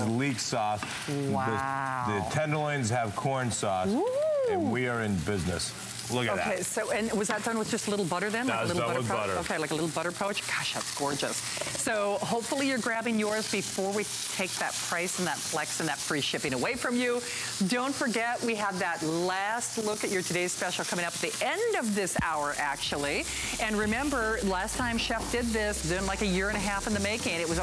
is leek sauce. Wow. The tenderloins have corn sauce. Ooh. And we are in business. Look at that. Okay, so, and was that done with just a little butter then? That was done with butter. Okay, like a little butter pouch. Gosh, that's gorgeous. So hopefully you're grabbing yours before we take that price and that flex and that free shipping away from you. Don't forget, we have that last look at your today's special coming up at the end of this hour, actually. And remember, last time Chef did this, then like a year and a half in the making, it was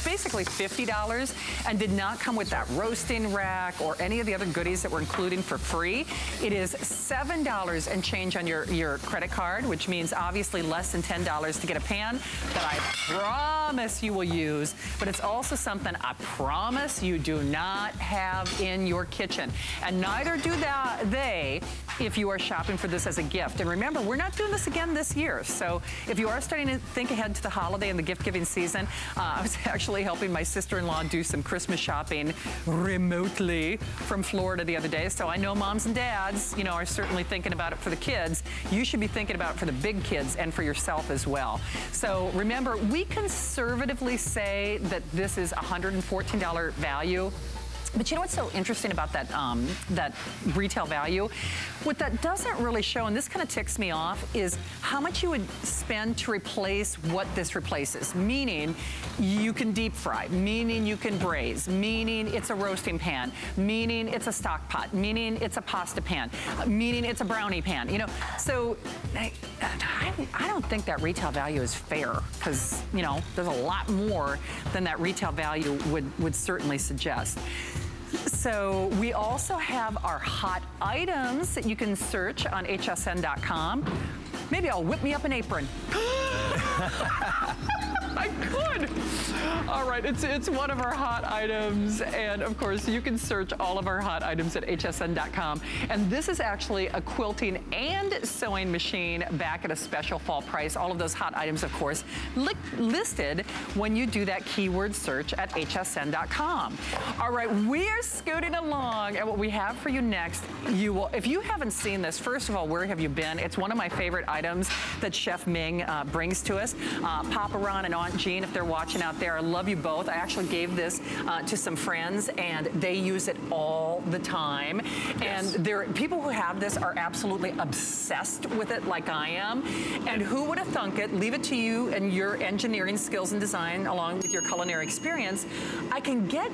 basically $50 and did not come with that roasting rack or any of the other goodies that we're including for free. It is $7 and change on your credit card, which means obviously less than $10 to get a pan that I promise you will use, but it's also something I promise you do not have in your kitchen. And neither do they if you are shopping for this as a gift. And remember, we're not doing this again this year. So if you are starting to think ahead to the holiday and the gift-giving season, I was actually helping my sister-in-law do some Christmas shopping remotely from Florida the other day. So I know moms and dads, you know, are certainly thinking about it for the kids. You should be thinking about it for the big kids and for yourself as well. So remember, we conservatively say that this is $114 value. But you know what's so interesting about that that retail value? What that doesn't really show, and this kind of ticks me off, is how much you would spend to replace what this replaces. Meaning, you can deep fry, meaning you can braise, meaning it's a roasting pan, meaning it's a stock pot, meaning it's a pasta pan, meaning it's a brownie pan. You know, so I don't think that retail value is fair, because you know there's a lot more than that retail value would certainly suggest. So we also have our hot items that you can search on hsn.com. Maybe I'll whip me up an apron. I could. All right, it's one of our hot items. And of course, you can search all of our hot items at hsn.com. And this is actually a quilting and sewing machine back at a special fall price. All of those hot items, of course, listed when you do that keyword search at hsn.com. All right, we are scooting along, and what we have for you next, you will, if you haven't seen this, first of all, where have you been? It's one of my favorite items that Chef Ming brings to us. Papa Ron and Aunt Jean, if they're watching out there, I love you both. I actually gave this to some friends, and they use it all the time. Yes. And there, people who have this are absolutely obsessed with it, like I am. And who would have thunk it? Leave it to you and your engineering skills and design, along with your culinary experience. I can get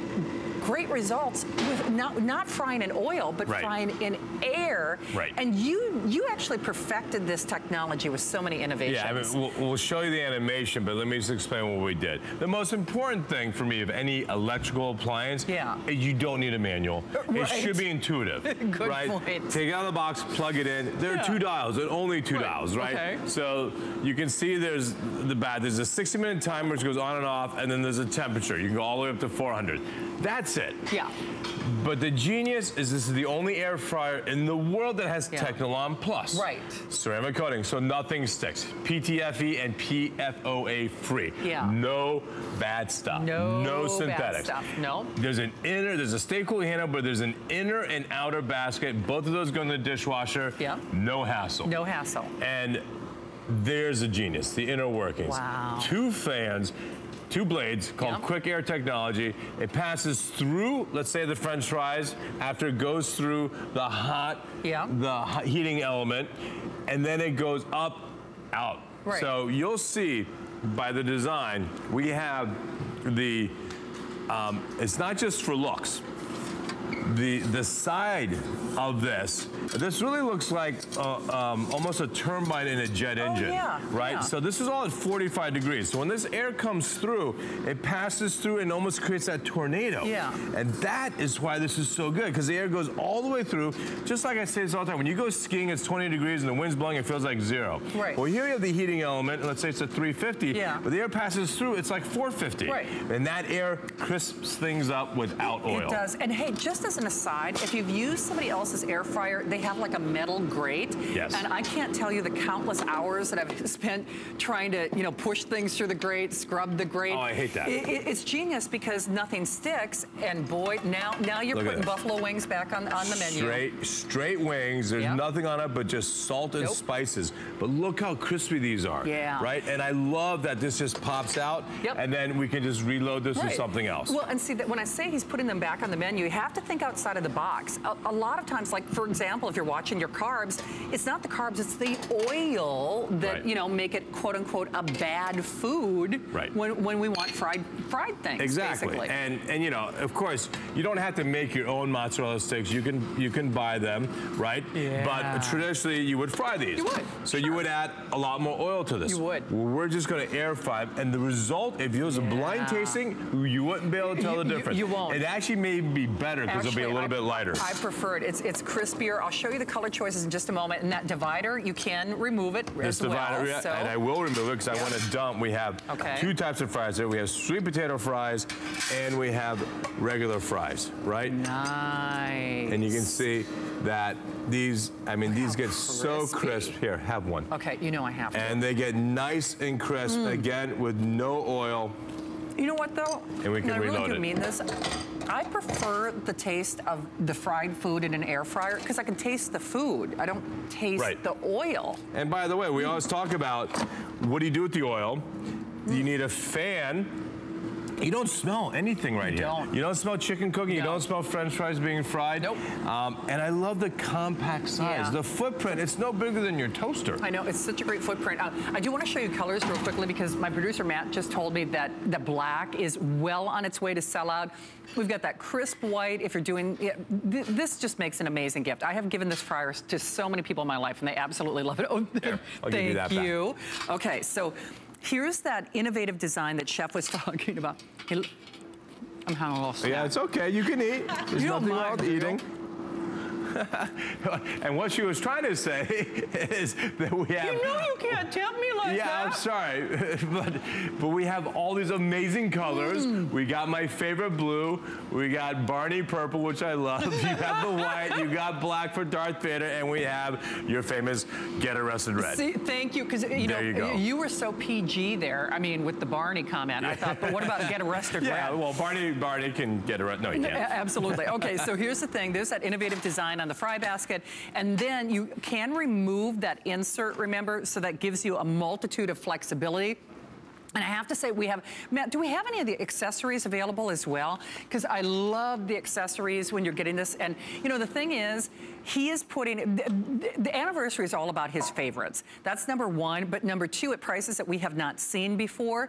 great results with not frying in oil, but frying in air. Right. And you actually perfected this technology with so many innovations. Yeah, I mean, we'll show you the animation, but let me just explain what we did. The most important thing for me of any electrical appliance, is you don't need a manual. It should be intuitive. Good point. Take it out of the box, plug it in. There are two dials, and only two dials, right? Okay. So you can see there's there's a 60-minute timer which goes on and off, and then there's a temperature. You can go all the way up to 400. That's it. Yeah. But the genius is this is the only air fryer in the world that has Technilon Plus. Right. Ceramic coating, so nothing sticks. PTFE and PFOA free. Yeah. No bad stuff. No synthetics. Bad stuff. No. There's a stay cool handle, but there's an inner and outer basket. Both of those go in the dishwasher. Yeah. No hassle. No hassle. And there's a genius, the inner workings. Wow. Two fans. Two blades called Quick Air technology. It passes through, let's say, the French fries after it goes through the heating element, and then it goes up, out. Right. So you'll see by the design, we have the, it's not just for looks. The side of this really looks like almost a turbine in a jet engine, right? Yeah. So this is all at 45 degrees. So when this air comes through, it passes through and almost creates that tornado. Yeah. And that is why this is so good, because the air goes all the way through. Just like I say this all the time, when you go skiing, it's 20 degrees and the wind's blowing, it feels like 0. Right. Well, here you have the heating element, and let's say it's at 350, but the air passes through, it's like 450. Right. And that air crisps things up without oil. It does. And hey, just as an an aside, if you've used somebody else's air fryer, they have like a metal grate. Yes. And I can't tell you the countless hours that I've spent trying to, you know, push things through the grate, scrub the grate. Oh, I hate that. It's genius because nothing sticks, and boy, now you're putting buffalo wings back on the menu. Straight wings. There's nothing on it but just salt and spices. But look how crispy these are. Yeah. Right? And I love that this just pops out, and then we can just reload this with something else. Well, and see, that when I say he's putting them back on the menu, you have to think outside of the box. A lot of times, like for example, if you're watching your carbs, it's not the carbs, it's the oil that, you know, make it quote unquote a bad food when we want fried things. Exactly. Basically. And you know, of course, you don't have to make your own mozzarella sticks. You can buy them, right? Yeah. But traditionally you would fry these. You would. So you would add a lot more oil to this. You would. Well, we're just going to air fry them, and the result, if it was a blind tasting, you wouldn't be able to tell the difference. You won't. It actually may be better because it'll be a little bit lighter. I prefer it. It's crispier. I'll show you the color choices in just a moment. And that divider, you can remove it as well. And I will remove it because I want to dump. We have two types of fries there. We have sweet potato fries and we have regular fries, right? Nice. And you can see that these, I mean, these get so crisp. Here, have one. Okay, you know I have to. And they get nice and crisp, again, with no oil. You know what, though? And we can reload it. I really do mean this. I prefer the taste of the fried food in an air fryer because I can taste the food. I don't taste the oil. And by the way, we always talk about what do you do with the oil? You need a fan. You don't smell anything right here. You don't smell chicken cooking. You don't smell French fries being fried. Nope. And I love the compact size. The footprint, it's no bigger than your toaster. I know, it's such a great footprint. I do want to show you colors real quickly because my producer Matt just told me that the black is well on its way to sell out. We've got that crisp white. If you're doing, this just makes an amazing gift. I have given this fryer to so many people in my life and they absolutely love it. Oh, here, I'll give you that back. Okay, so here's that innovative design that Chef was talking about. I'm having a little snack. Yeah, it's okay. You can eat. There's nothing wrong with eating. And what she was trying to say is that we have... You know you can't tempt me like that. Yeah, I'm sorry. but we have all these amazing colors. We got my favorite blue. We got Barney purple, which I love. You have the white. You got black for Darth Vader. And we have your famous Get Arrested Red. See, thank you. Because, you know, you were so PG there. I mean, with the Barney comment. I thought, but what about Get Arrested Red? Yeah, well, Barney can get arrested. No, he can't. Absolutely. Okay, so here's the thing. There's that innovative design on the fry basket, and then you can remove that insert, remember, so that gives you a multitude of flexibility. And I have to say, we have, Matt, do we have any of the accessories available as well? Because I love the accessories when you're getting this. And, you know, the thing is, he is putting, the anniversary is all about his favorites. That's number one. But number two, at prices that we have not seen before.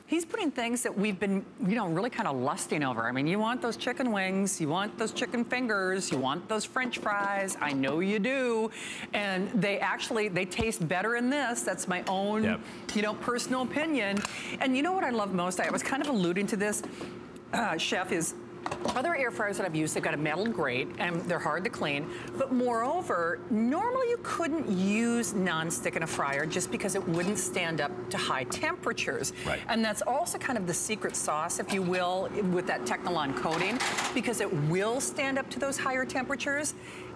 He's putting things that we've been, you know, really kind of lusting over. I mean, you want those chicken wings, you want those chicken fingers, you want those French fries. I know you do. And they actually, they taste better in this. That's my own, you know, personal opinion. And you know what I love most? I was kind of alluding to this, Chef, is other air fryers that I've used, they've got a metal grate and they're hard to clean. But moreover, normally you couldn't use nonstick in a fryer just because it wouldn't stand up to high temperatures. Right. And that's also kind of the secret sauce, if you will, with that Technolon coating, because it will stand up to those higher temperatures.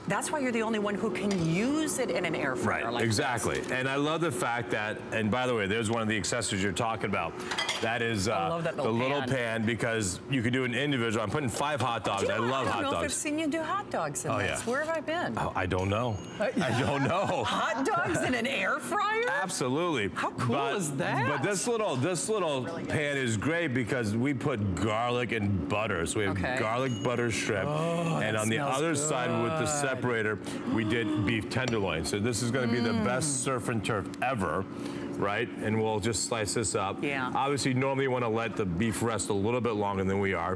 That's why you're the only one who can use it in an air fryer like exactly. This. And I love the fact that, and by the way, there's one of the accessories you're talking about. That is I love that little pan because you can do an individual. I'm putting 5 hot dogs. I love hot dogs. I don't know if I've seen you do hot dogs in this. Where have I been? Oh, I don't know. I don't know. Hot dogs in an air fryer? Absolutely. How cool is that? But this little pan is great because we put garlic and butter. So we have garlic butter shrimp. And on the other side with the separator, we did beef tenderloin. So this is going to be the best surf and turf ever. Right? And we'll just slice this up. Yeah. Obviously, normally you want to let the beef rest a little bit longer than we are.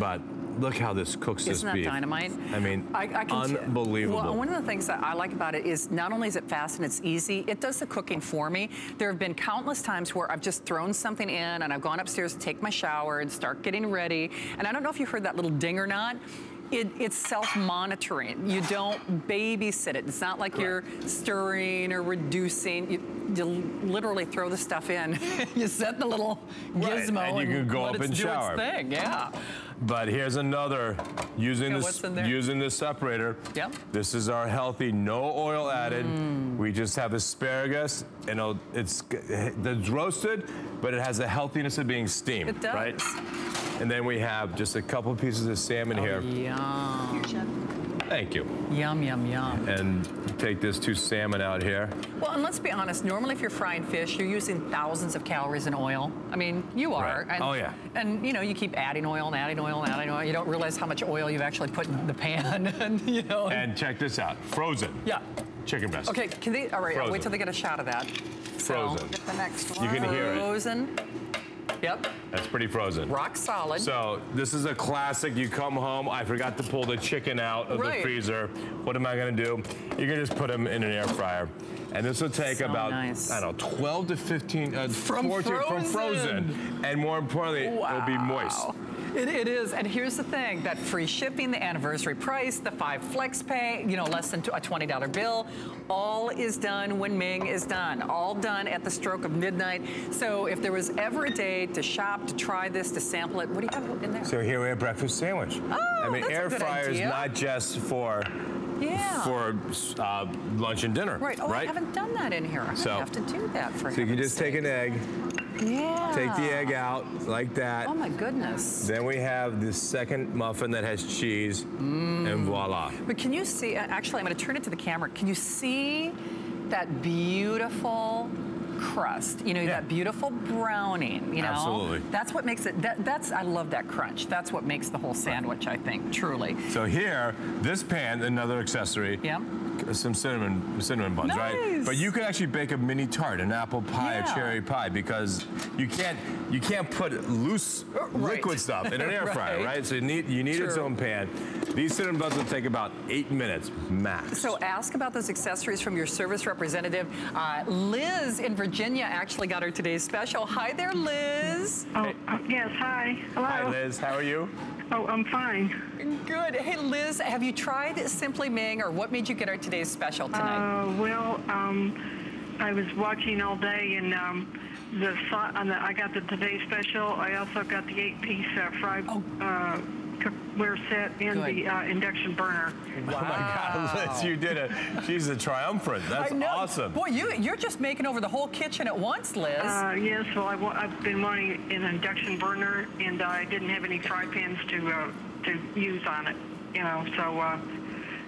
But look how this cooks this beef. Isn't that dynamite? I mean, unbelievable. Well, one of the things that I like about it is not only is it fast and it's easy, it does the cooking for me. There have been countless times where I've just thrown something in and I've gone upstairs to take my shower and start getting ready. And I don't know if you heard that little ding or not. It's self-monitoring. You don't babysit it. It's not like you're stirring or reducing. You literally throw the stuff in. You set the little gizmo and you can go up and shower. Its thing. Yeah. But here's another, using this separator. Yep. This is our healthy, no oil added. We just have asparagus, and it's roasted, but it has the healthiness of being steamed. It does. Right? And then we have just a couple pieces of salmon here. Yum. Here, Chef. Thank you. Yum, yum, yum. And take this 2 salmon out here. Well, and let's be honest, normally if you're frying fish, you're using thousands of calories in oil. I mean, you are. Right. And, oh, yeah. And, you know, you keep adding oil and adding oil and adding oil. You don't realize how much oil you've actually put in the pan. And, you know. And check this out. Frozen. Yeah. Chicken breast. Okay, can they, all right, I'll wait till they get a shot of that. Frozen. So, Get the next one. You can hear it. Frozen. Yep. That's pretty frozen. Rock solid. So this is a classic. You come home, I forgot to pull the chicken out of the freezer. What am I gonna do? You're gonna just put them in an air fryer. And this will take about, I don't know, 12 to 15, from 14 from frozen. And more importantly, it'll be moist. It is, and here's the thing, that free shipping, the anniversary price, the 5 flex pay, you know, less than a $20 bill, all is done when Ming is done, all done at the stroke of midnight. So if there was ever a day to shop, to try this, to sample it, what do you have in there? So here we have breakfast sandwich. Oh, I mean, that's air a good fryer is idea. not just for lunch and dinner. Right, oh, I haven't done that in here. I'm gonna have to do that for So you can just take an egg, take the egg out like that. Oh my goodness. Then we have the second muffin that has cheese, and voila. But can you see, actually I'm gonna turn it to the camera, can you see that beautiful crust, you know, that beautiful browning, you know? Absolutely. That's what makes it, I love that crunch. That's what makes the whole sandwich, I think, truly. So here, this pan, another accessory. Yeah. Some cinnamon buns, right? But you could actually bake a mini tart, an apple pie, a cherry pie, because you can't put loose liquid stuff in an air fryer, right? So you need its own pan. These cinnamon buns will take about 8 minutes max. So ask about those accessories from your service representative. Liz in Virginia actually got her today's special. Hi there, Liz. Oh, yes, hi. Hello. Hi, Liz. How are you? Oh, I'm fine. Good. Hey, Liz, have you tried Simply Ming, or what made you get our today's special tonight? I was watching all day, and I got the Today Special. I also got the 8-piece fried cookware set and the induction burner. Wow. Oh my God, Liz, you did it. She's a triumphant. That's awesome. Boy, you're just making over the whole kitchen at once, Liz. Yes, well, I've been wanting an induction burner, and I didn't have any fry pans to use on it, you know, so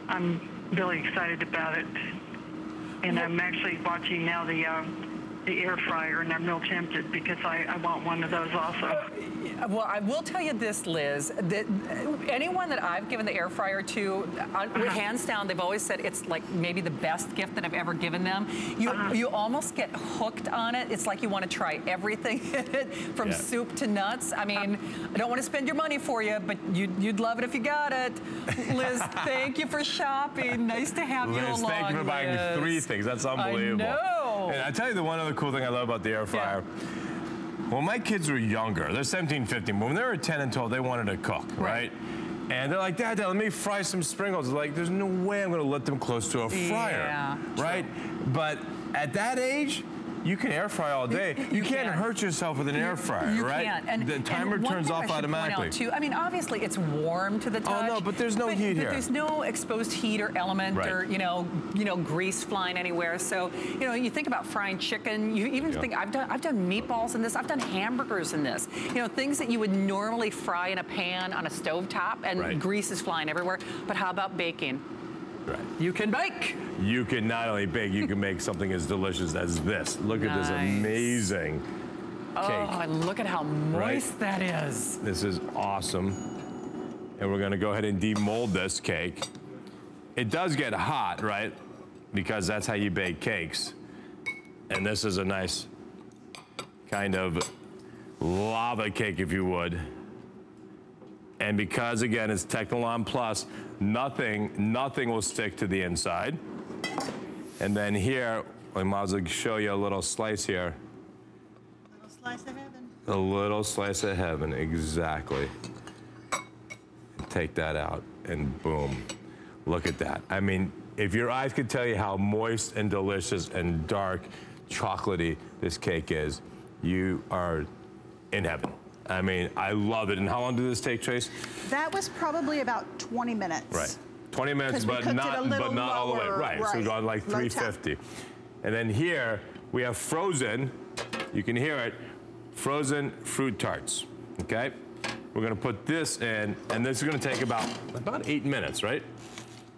I'm really excited about it. And I'm actually watching now the air fryer, and I'm real tempted because I want one of those also. Well, I will tell you this, Liz, that anyone that I've given the air fryer to, hands down, they've always said it's like maybe the best gift that I've ever given them. You almost get hooked on it. It's like you want to try everything in it, from soup to nuts. I mean, I don't want to spend your money for you, but you'd love it if you got it. Liz, thank you for shopping. Nice to have you along, thank you for buying 3 things. That's unbelievable. I know. And I tell you the one other cool thing I love about the air fryer. When my kids were younger, they're 17, 15, but when they were 10 and 12, they wanted to cook, right? And they're like, Dad, let me fry some sprinkles. Like, there's no way I'm gonna let them close to a fryer, right? But at that age, you can air fry all day. You can't hurt yourself with an air fryer, right? You can't. And the timer turns off automatically. Too, I mean, obviously it's warm to the touch. Oh no, but there's no heat here. There's no exposed heat or element or you know grease flying anywhere. So you know, you think about frying chicken. You even think I've done meatballs in this. I've done hamburgers in this. You know, things that you would normally fry in a pan on a stovetop, and grease is flying everywhere. But how about baking? Right. You can bake. You can not only bake, you can make something as delicious as this. Look at this amazing cake. Oh, and look at how moist that is. This is awesome. And we're gonna go ahead and demold this cake. It does get hot, right? Because that's how you bake cakes. And this is a nice kind of lava cake, if you would. And because, again, it's Technolon Plus, nothing will stick to the inside. And then here, I might as well show you a little slice here. A little slice of heaven. A little slice of heaven, exactly. Take that out, and boom. Look at that. I mean, if your eyes could tell you how moist and delicious and dark, chocolatey this cake is, you are in heaven. I mean, I love it. And how long did this take, Trace? That was probably about 20 minutes. Right. 20 minutes, but not all the way. Right. So we're going like 350. And then here we have frozen, you can hear it, frozen fruit tarts. Okay? We're gonna put this in, and this is gonna take about 8 minutes, right?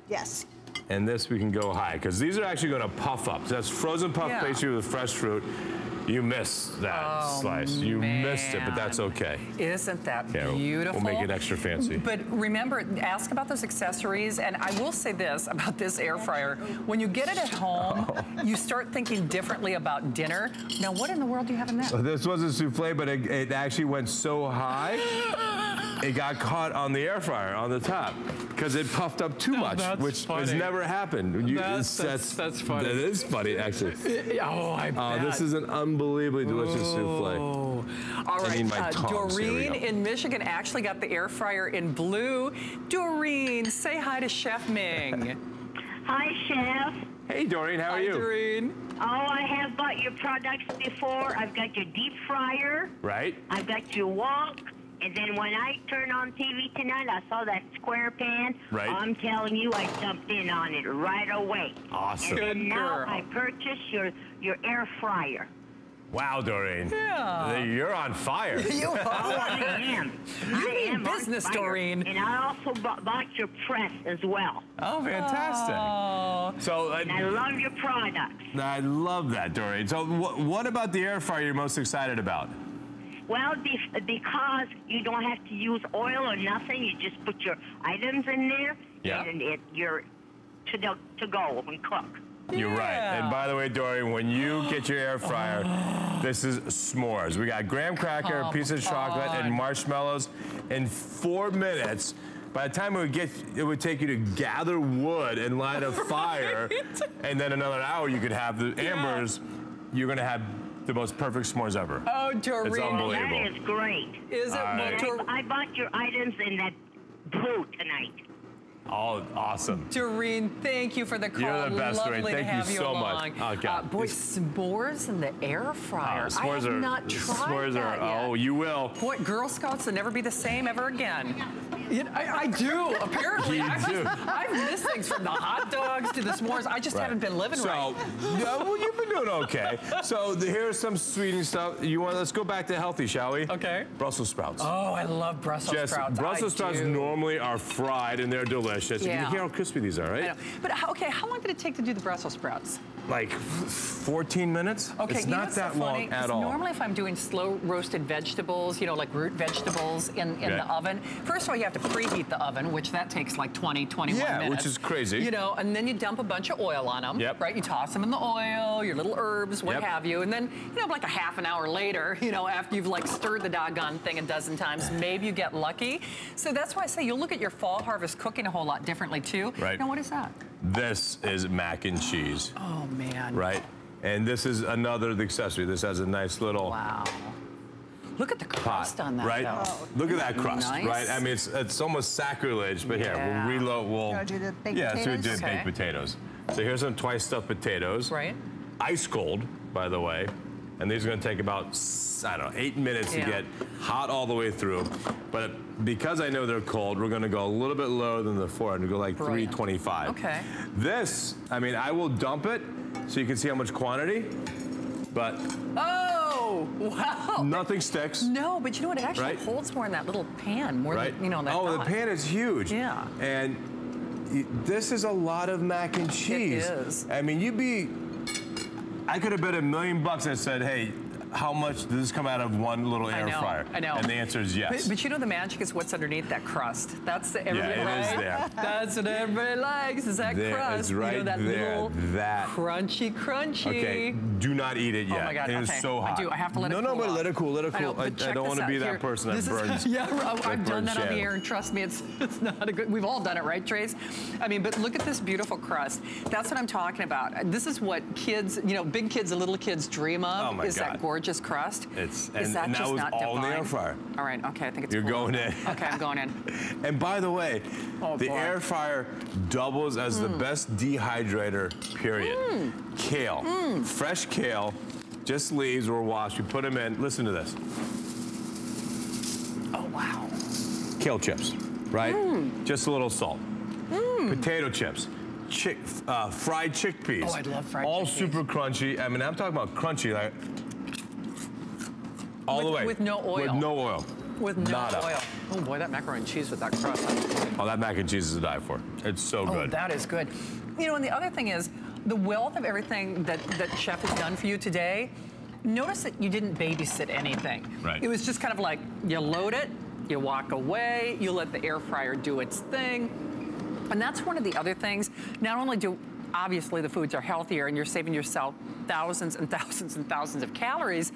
Yes. And this we can go high, because these are actually gonna puff up. So that's frozen puff pastry with fresh fruit. You missed that slice. You missed it, but that's okay. Isn't that beautiful? We'll make it extra fancy. But remember, ask about those accessories. And I will say this about this air fryer. When you get it at home, you start thinking differently about dinner. Now, what in the world do you have in that? This was a souffle, but it actually went so high, it got caught on the air fryer on the top because it puffed up too much, which has never happened. That's funny. That is funny, actually. Oh, I bet. This is an unbelievably delicious souffle. All right, Doreen in Michigan actually got the air fryer in blue. Doreen, say hi to Chef Ming. Hi, Chef. Hey, Doreen, how are you? Hi, Doreen. Oh, I have bought your products before. I've got your deep fryer. Right. I've got your wok. And then when I turned on TV tonight, I saw that square pan. Right. I'm telling you, I jumped in on it right away. Awesome. And then now I purchased your air fryer. Wow, Doreen. Yeah. You're on fire. You are. I am. You mean business, Doreen. And I also bought your press as well. Oh, fantastic. Oh. So, And I love your products. I love that, Doreen. So what about the air fryer you're most excited about? Well, because you don't have to use oil or nothing. You just put your items in there, and you're to go and cook. You're right. And by the way, Doreen, when you get your air fryer, this is s'mores. We got graham cracker, a piece of chocolate, and marshmallows. In 4 minutes, by the time it would take you to gather wood and light a fire, and then another hour you could have the ambers, you're going to have the most perfect s'mores ever. Oh, Doreen. It's unbelievable. That is great. Is it? I bought your items in that blue tonight. Oh, awesome. Doreen, thank you for the call. You're the best, Doreen. Lovely to Thank you have you so along. much. Oh, God. Boy, s'mores in the air fryer. I have not tried that yet. Oh, you will. Boy, Girl Scouts will never be the same ever again. I do, apparently. I've missed things from the hot dogs to the s'mores. I just haven't been living right. Well, you've been doing okay. So here's some sweetening stuff. Let's go back to healthy, shall we? Okay. Brussels sprouts. Oh, I love Brussels sprouts. Brussels sprouts normally are fried and they're delicious. You can hear how crispy these are, right? I know. But how long did it take to do the Brussels sprouts? Like 14 minutes? Okay, it's not that long at all. Normally if I'm doing slow roasted vegetables, like root vegetables in the oven, first of all you have to preheat the oven, which that takes like 21 minutes. Yeah, which is crazy. And then you dump a bunch of oil on them, right? You toss them in the oil, your little herbs, what have you, and then, like a half an hour later, after you've like stirred the doggone thing a dozen times, maybe you get lucky. So that's why I say you'll look at your fall harvest cooking a whole lot differently too. Right. Now what is that? This is mac and cheese. Oh man. Right? And this is another accessory. This has a nice little Look at the crust on that, right? though. Look at that crust, right? I mean, it's almost sacrilege, but here, we'll reload. We'll do the baked potatoes? So we did baked potatoes. So here's some twice stuffed potatoes. Right. Ice cold, by the way. And these are going to take about, 8 minutes to get hot all the way through. But because I know they're cold, we're going to go a little bit lower than the 400, go like 325. Okay. This, I will dump it so you can see how much quantity, but wow. Nothing sticks. No, but you know what? It actually holds more in that little pan, more than, that the pan is huge. Yeah. And this is a lot of mac and cheese. It is. I mean, I could have bet $1 million and said, hey, how much does this come out of one little air fryer? I know. And the answer is yes. But the magic is what's underneath that crust. That's the everybody, it is there. That's what everybody likes, is that crust. It's right that there. little crunchy. Okay, do not eat it yet. Oh my God, it is so hot. I have to let it cool No, but let it cool, I don't want to be that Here, person that burns. I've done that on the air, and trust me, it's not a good, we've all done it, right, Trace? I mean, but look at this beautiful crust. That's what I'm talking about. This is what kids, big kids and little kids dream of, that gorgeous crust. And that was not all in the divine? air fryer. All right, okay, I think it's You're cool. going in. Okay, I'm going in. And by the way, the air fryer doubles as the best dehydrator, period. Kale, fresh kale, just leaves or washed. We put them in. Listen to this. Wow. Kale chips, right? Just a little salt. Potato chips. Fried chickpeas. Oh, I love fried all chickpeas. super crunchy. I mean, I'm talking about crunchy, like all the way. With no oil. With no oil. With no Nada. oil. Oh boy, that macaroni and cheese with that crust. Oh, that mac and cheese is to die for. It's so good. Oh, that is good. You know, and the other thing is, the wealth of everything that Chef has done for you today, notice that you didn't babysit anything. Right. It was just kind of like, you load it, you walk away, you let the air fryer do its thing. And that's one of the other things. Not only do, obviously, the foods are healthier and you're saving yourself thousands and thousands and thousands of calories,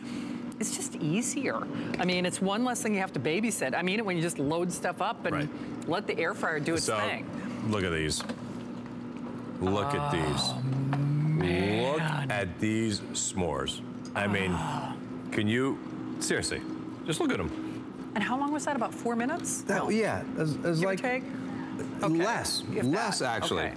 it's just easier. I mean, it's one less thing you have to babysit. I mean it when you just load stuff up and let the air fryer do its thing. Look at these. Look at these. Man. Look at these s'mores. I mean, can you, seriously, just look at them. And how long was that? About 4 minutes? That, No. yeah, it's Give or like take? less actually. Okay.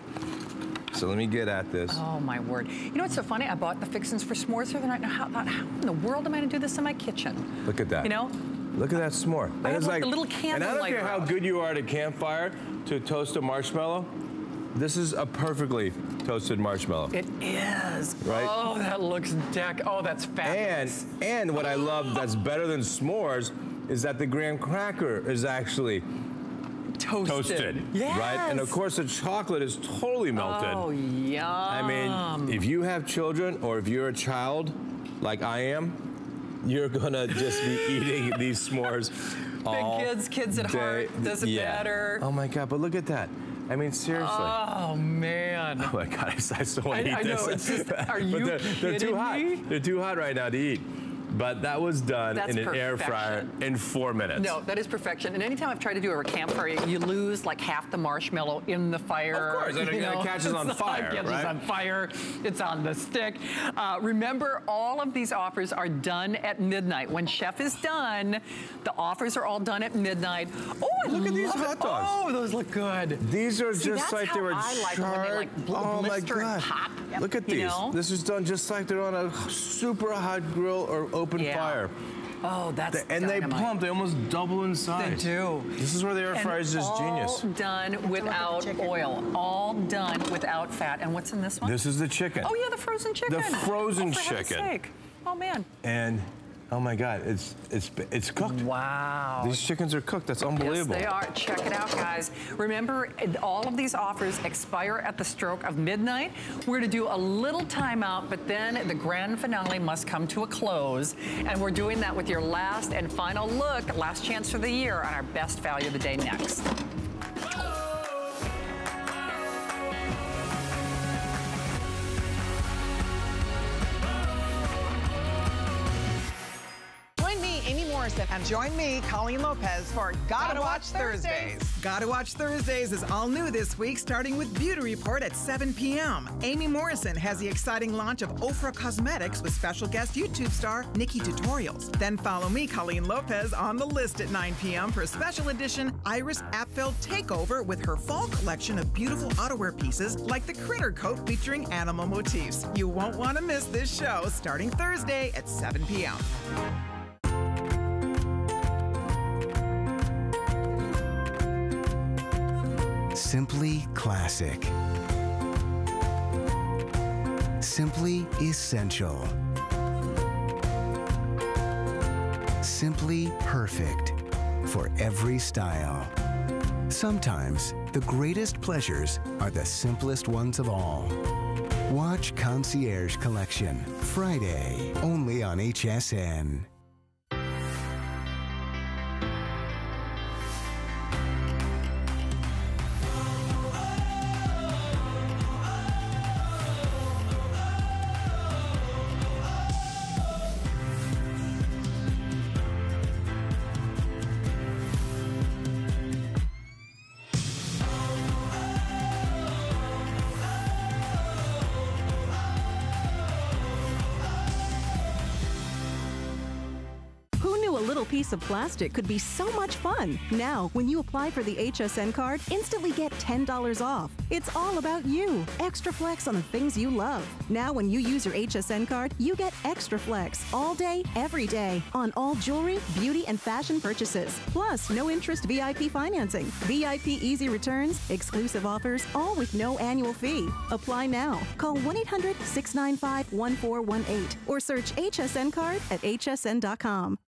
So let me get at this. Oh my word. You know what's so funny? I bought the fixins for s'mores the other night. Now, how in the world am I gonna do this in my kitchen? Look at that. You know? Look at that s'more. I That have is like like a little and candle I don't lighter care how out. good you are at a campfire to toast a marshmallow. This is a perfectly toasted marshmallow. It is. Right? Oh, that looks oh, that's fabulous. And what I love that's better than s'mores is that the graham cracker is actually toasted. Yes. Right? And of course the chocolate is totally melted. Oh, yum. I mean, if you have children or if you're a child like I am, you're gonna just be eating these s'mores all kids at day. heart, doesn't matter. Oh my God, but look at that. I mean, seriously. Oh, man. Oh my God, I still want to eat I this. know, it's just, are you they're kidding too hot. me? They're too hot right now to eat. But that was done That's in an air fryer perfection. in 4 minutes. No, that is perfection. And anytime I've tried to do a campfire, you lose like half the marshmallow in the fire. Of course, and it catches on fire, It catches right? on fire. It's on the stick. Remember, all of these offers are done at midnight. When Chef is done, the offers are all done at midnight. Oh, Look at these love hot it. dogs. Oh, those look good. These are See, just that's like they how were I like them when they, like, oh my blister and God. pop. Look at You these. know? This is done just like they're on a super hot grill or open fire. Oh, that's And they dynamite. plump. They almost double in size. They do. This is where the air fryer is just genius. All done without oil. All done without fat. And what's in this one? This is the chicken. Oh yeah, the frozen chicken. The frozen for heaven's chicken. sake. Oh man. And oh my God, it's cooked. Wow. These chickens are cooked. That's unbelievable. Yes, they are. Check it out, guys. Remember, all of these offers expire at the stroke of midnight. We're going to do a little timeout, but then the grand finale must come to a close. And we're doing that with your last and final look, last chance for the year, on our best value of the day next. And join me, Colleen Lopez, for Gotta Watch Thursdays. Gotta Watch Thursdays is all new this week, starting with Beauty Report at 7 p.m. Amy Morrison has the exciting launch of Ofra Cosmetics with special guest YouTube star Nikki Tutorials. Then follow me, Colleen Lopez, on The List at 9 p.m. for a special edition Iris Apfel takeover with her fall collection of beautiful outerwear pieces like the Critter Coat featuring animal motifs. You won't want to miss this show starting Thursday at 7 p.m. Simply classic. Simply essential. Simply perfect for every style. Sometimes the greatest pleasures are the simplest ones of all. Watch Concierge Collection, Friday, only on HSN. piece of plastic could be so much fun. Now, when you apply for the HSN card, instantly get $10 off. It's all about you. Extra flex on the things you love. Now, when you use your HSN card, you get extra flex all day, every day on all jewelry, beauty, and fashion purchases. Plus, no interest VIP financing, VIP easy returns, exclusive offers, all with no annual fee. Apply now. Call 1-800-695-1418 or search HSN card at hsn.com.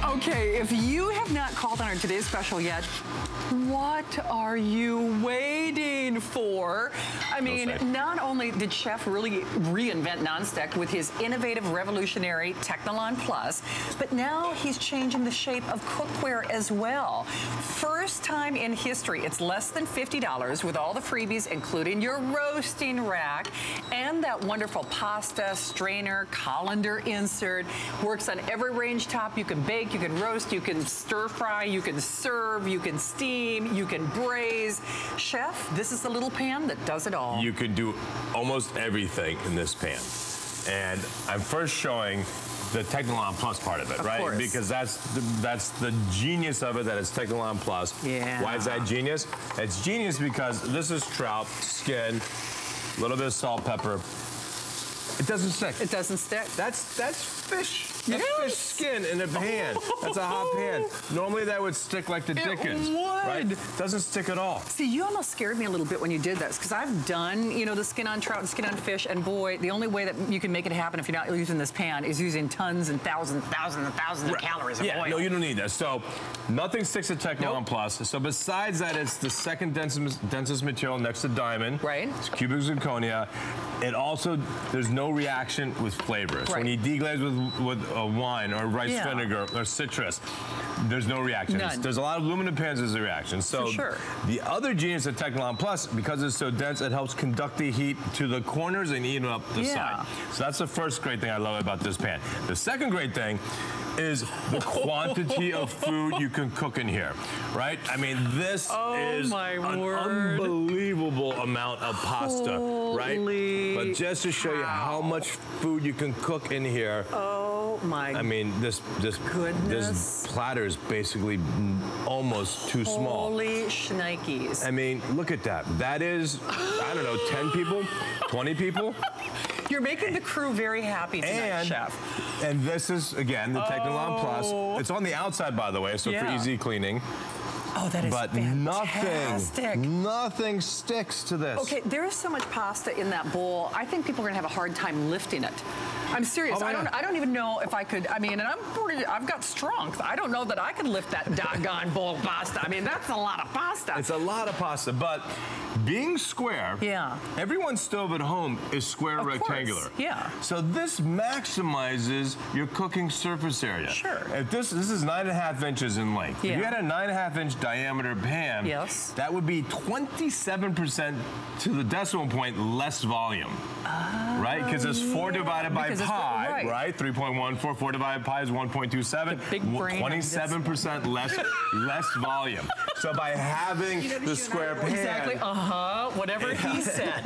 Okay, if you have not called on our today's special yet, what are you waiting for? I mean, not only did Chef really reinvent nonstick with his innovative, revolutionary Technolon Plus, but now he's changing the shape of cookware as well. First time in history, it's less than $50 with all the freebies, including your roasting rack and that wonderful pasta strainer colander insert. Works on every range top. You can bake, you can roast, you can stir fry, you can serve, you can steam, you can braise. Chef, this is the little pan that does it all. You can do almost everything in this pan. And I'm first showing the Technolon Plus part of it, right? Course. Because that's the genius of it, that it's Technolon Plus. Yeah. Why is that genius? It's genius because this is trout, skin, a little bit of salt, pepper. It doesn't stick. It doesn't stick. That's fish. That's fish skin in a pan. That's a hot pan. Normally that would stick like the dickens. It would. Right? Doesn't stick at all. See, you almost scared me a little bit when you did this, because I've done, you know, the skin on trout and skin on fish, and boy, the only way that you can make it happen if you're not using this pan is using tons and thousands of calories of oil. No, you don't need that. So nothing sticks to Technolon Plus. So besides that, it's the second densest material next to diamond. Right. It's cubic zirconia. It also, there's no reaction with flavors. Right. When you deglaze with wine or rice vinegar or citrus, there's no reaction. None. There's a lot of aluminum pans, there's a reaction. So For sure. The other genius of Technolon Plus, because it's so dense, it helps conduct the heat to the corners and even up the side. So that's the first great thing I love about this pan. The second great thing is the quantity of food you can cook in here, right? I mean, this is an unbelievable amount of pasta, right? But just to show you how much food you can cook in here. Oh my! I mean, this platter is basically almost too small. Holy shnikes! I mean, look at that. That is, I don't know, 10 people, 20 people. You're making the crew very happy tonight, Chef. And this is, again, the Technolon Plus. It's on the outside, by the way, so for easy cleaning. Oh, that is fantastic. Nothing sticks to this. Okay, there is so much pasta in that bowl. I think people are gonna have a hard time lifting it. I'm serious. I don't even know if I could. I mean, and I've got strength. I don't know that I could lift that doggone bowl of pasta. I mean, that's a lot of pasta. It's a lot of pasta, but being square, everyone's stove at home is square rectangular. So this maximizes your cooking surface area. Sure. If this is 9.5 inches in length. If you had a 9.5 inch diameter pan, that would be 27% to the decimal point less volume. Right? Because it's 4 divided by pi, right? 3.14. 4 divided by pi is 1.27. 27% less volume. So by having the square pan. Exactly. Whatever he said.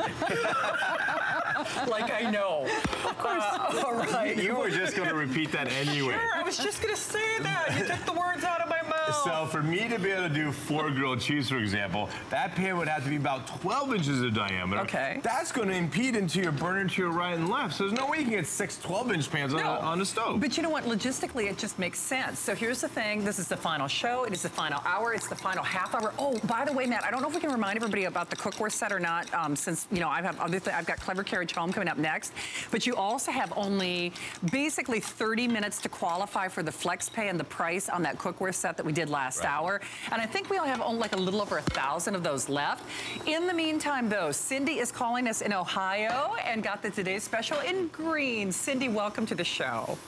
Like I know. Of course. All right. You were just going to repeat that anyway. Sure, I was just going to say that. You took the words out of my mouth. So for me to be able to do 4 grilled cheese, for example, that pan would have to be about 12 inches of diameter. Okay. That's going to impede into your burner to your right and left. So there's no way you can get 6 12-inch pans on a stove. But you know what? Logistically, it just makes sense. So here's the thing. This is the final show. It is the final hour. It's the final half hour. Oh, by the way, Matt, I don't know if we can remind everybody about the cookware set or not, since, you know, I've got Clever Carriage Home coming up next. But you also have only basically 30 minutes to qualify for the flex pay and the price on that cookware set that we did last hour. And I think we only have only like a little over 1,000 of those left. In the meantime, though, Cindy is calling us in Ohio and got the today's special in green. Cindy, welcome to the show.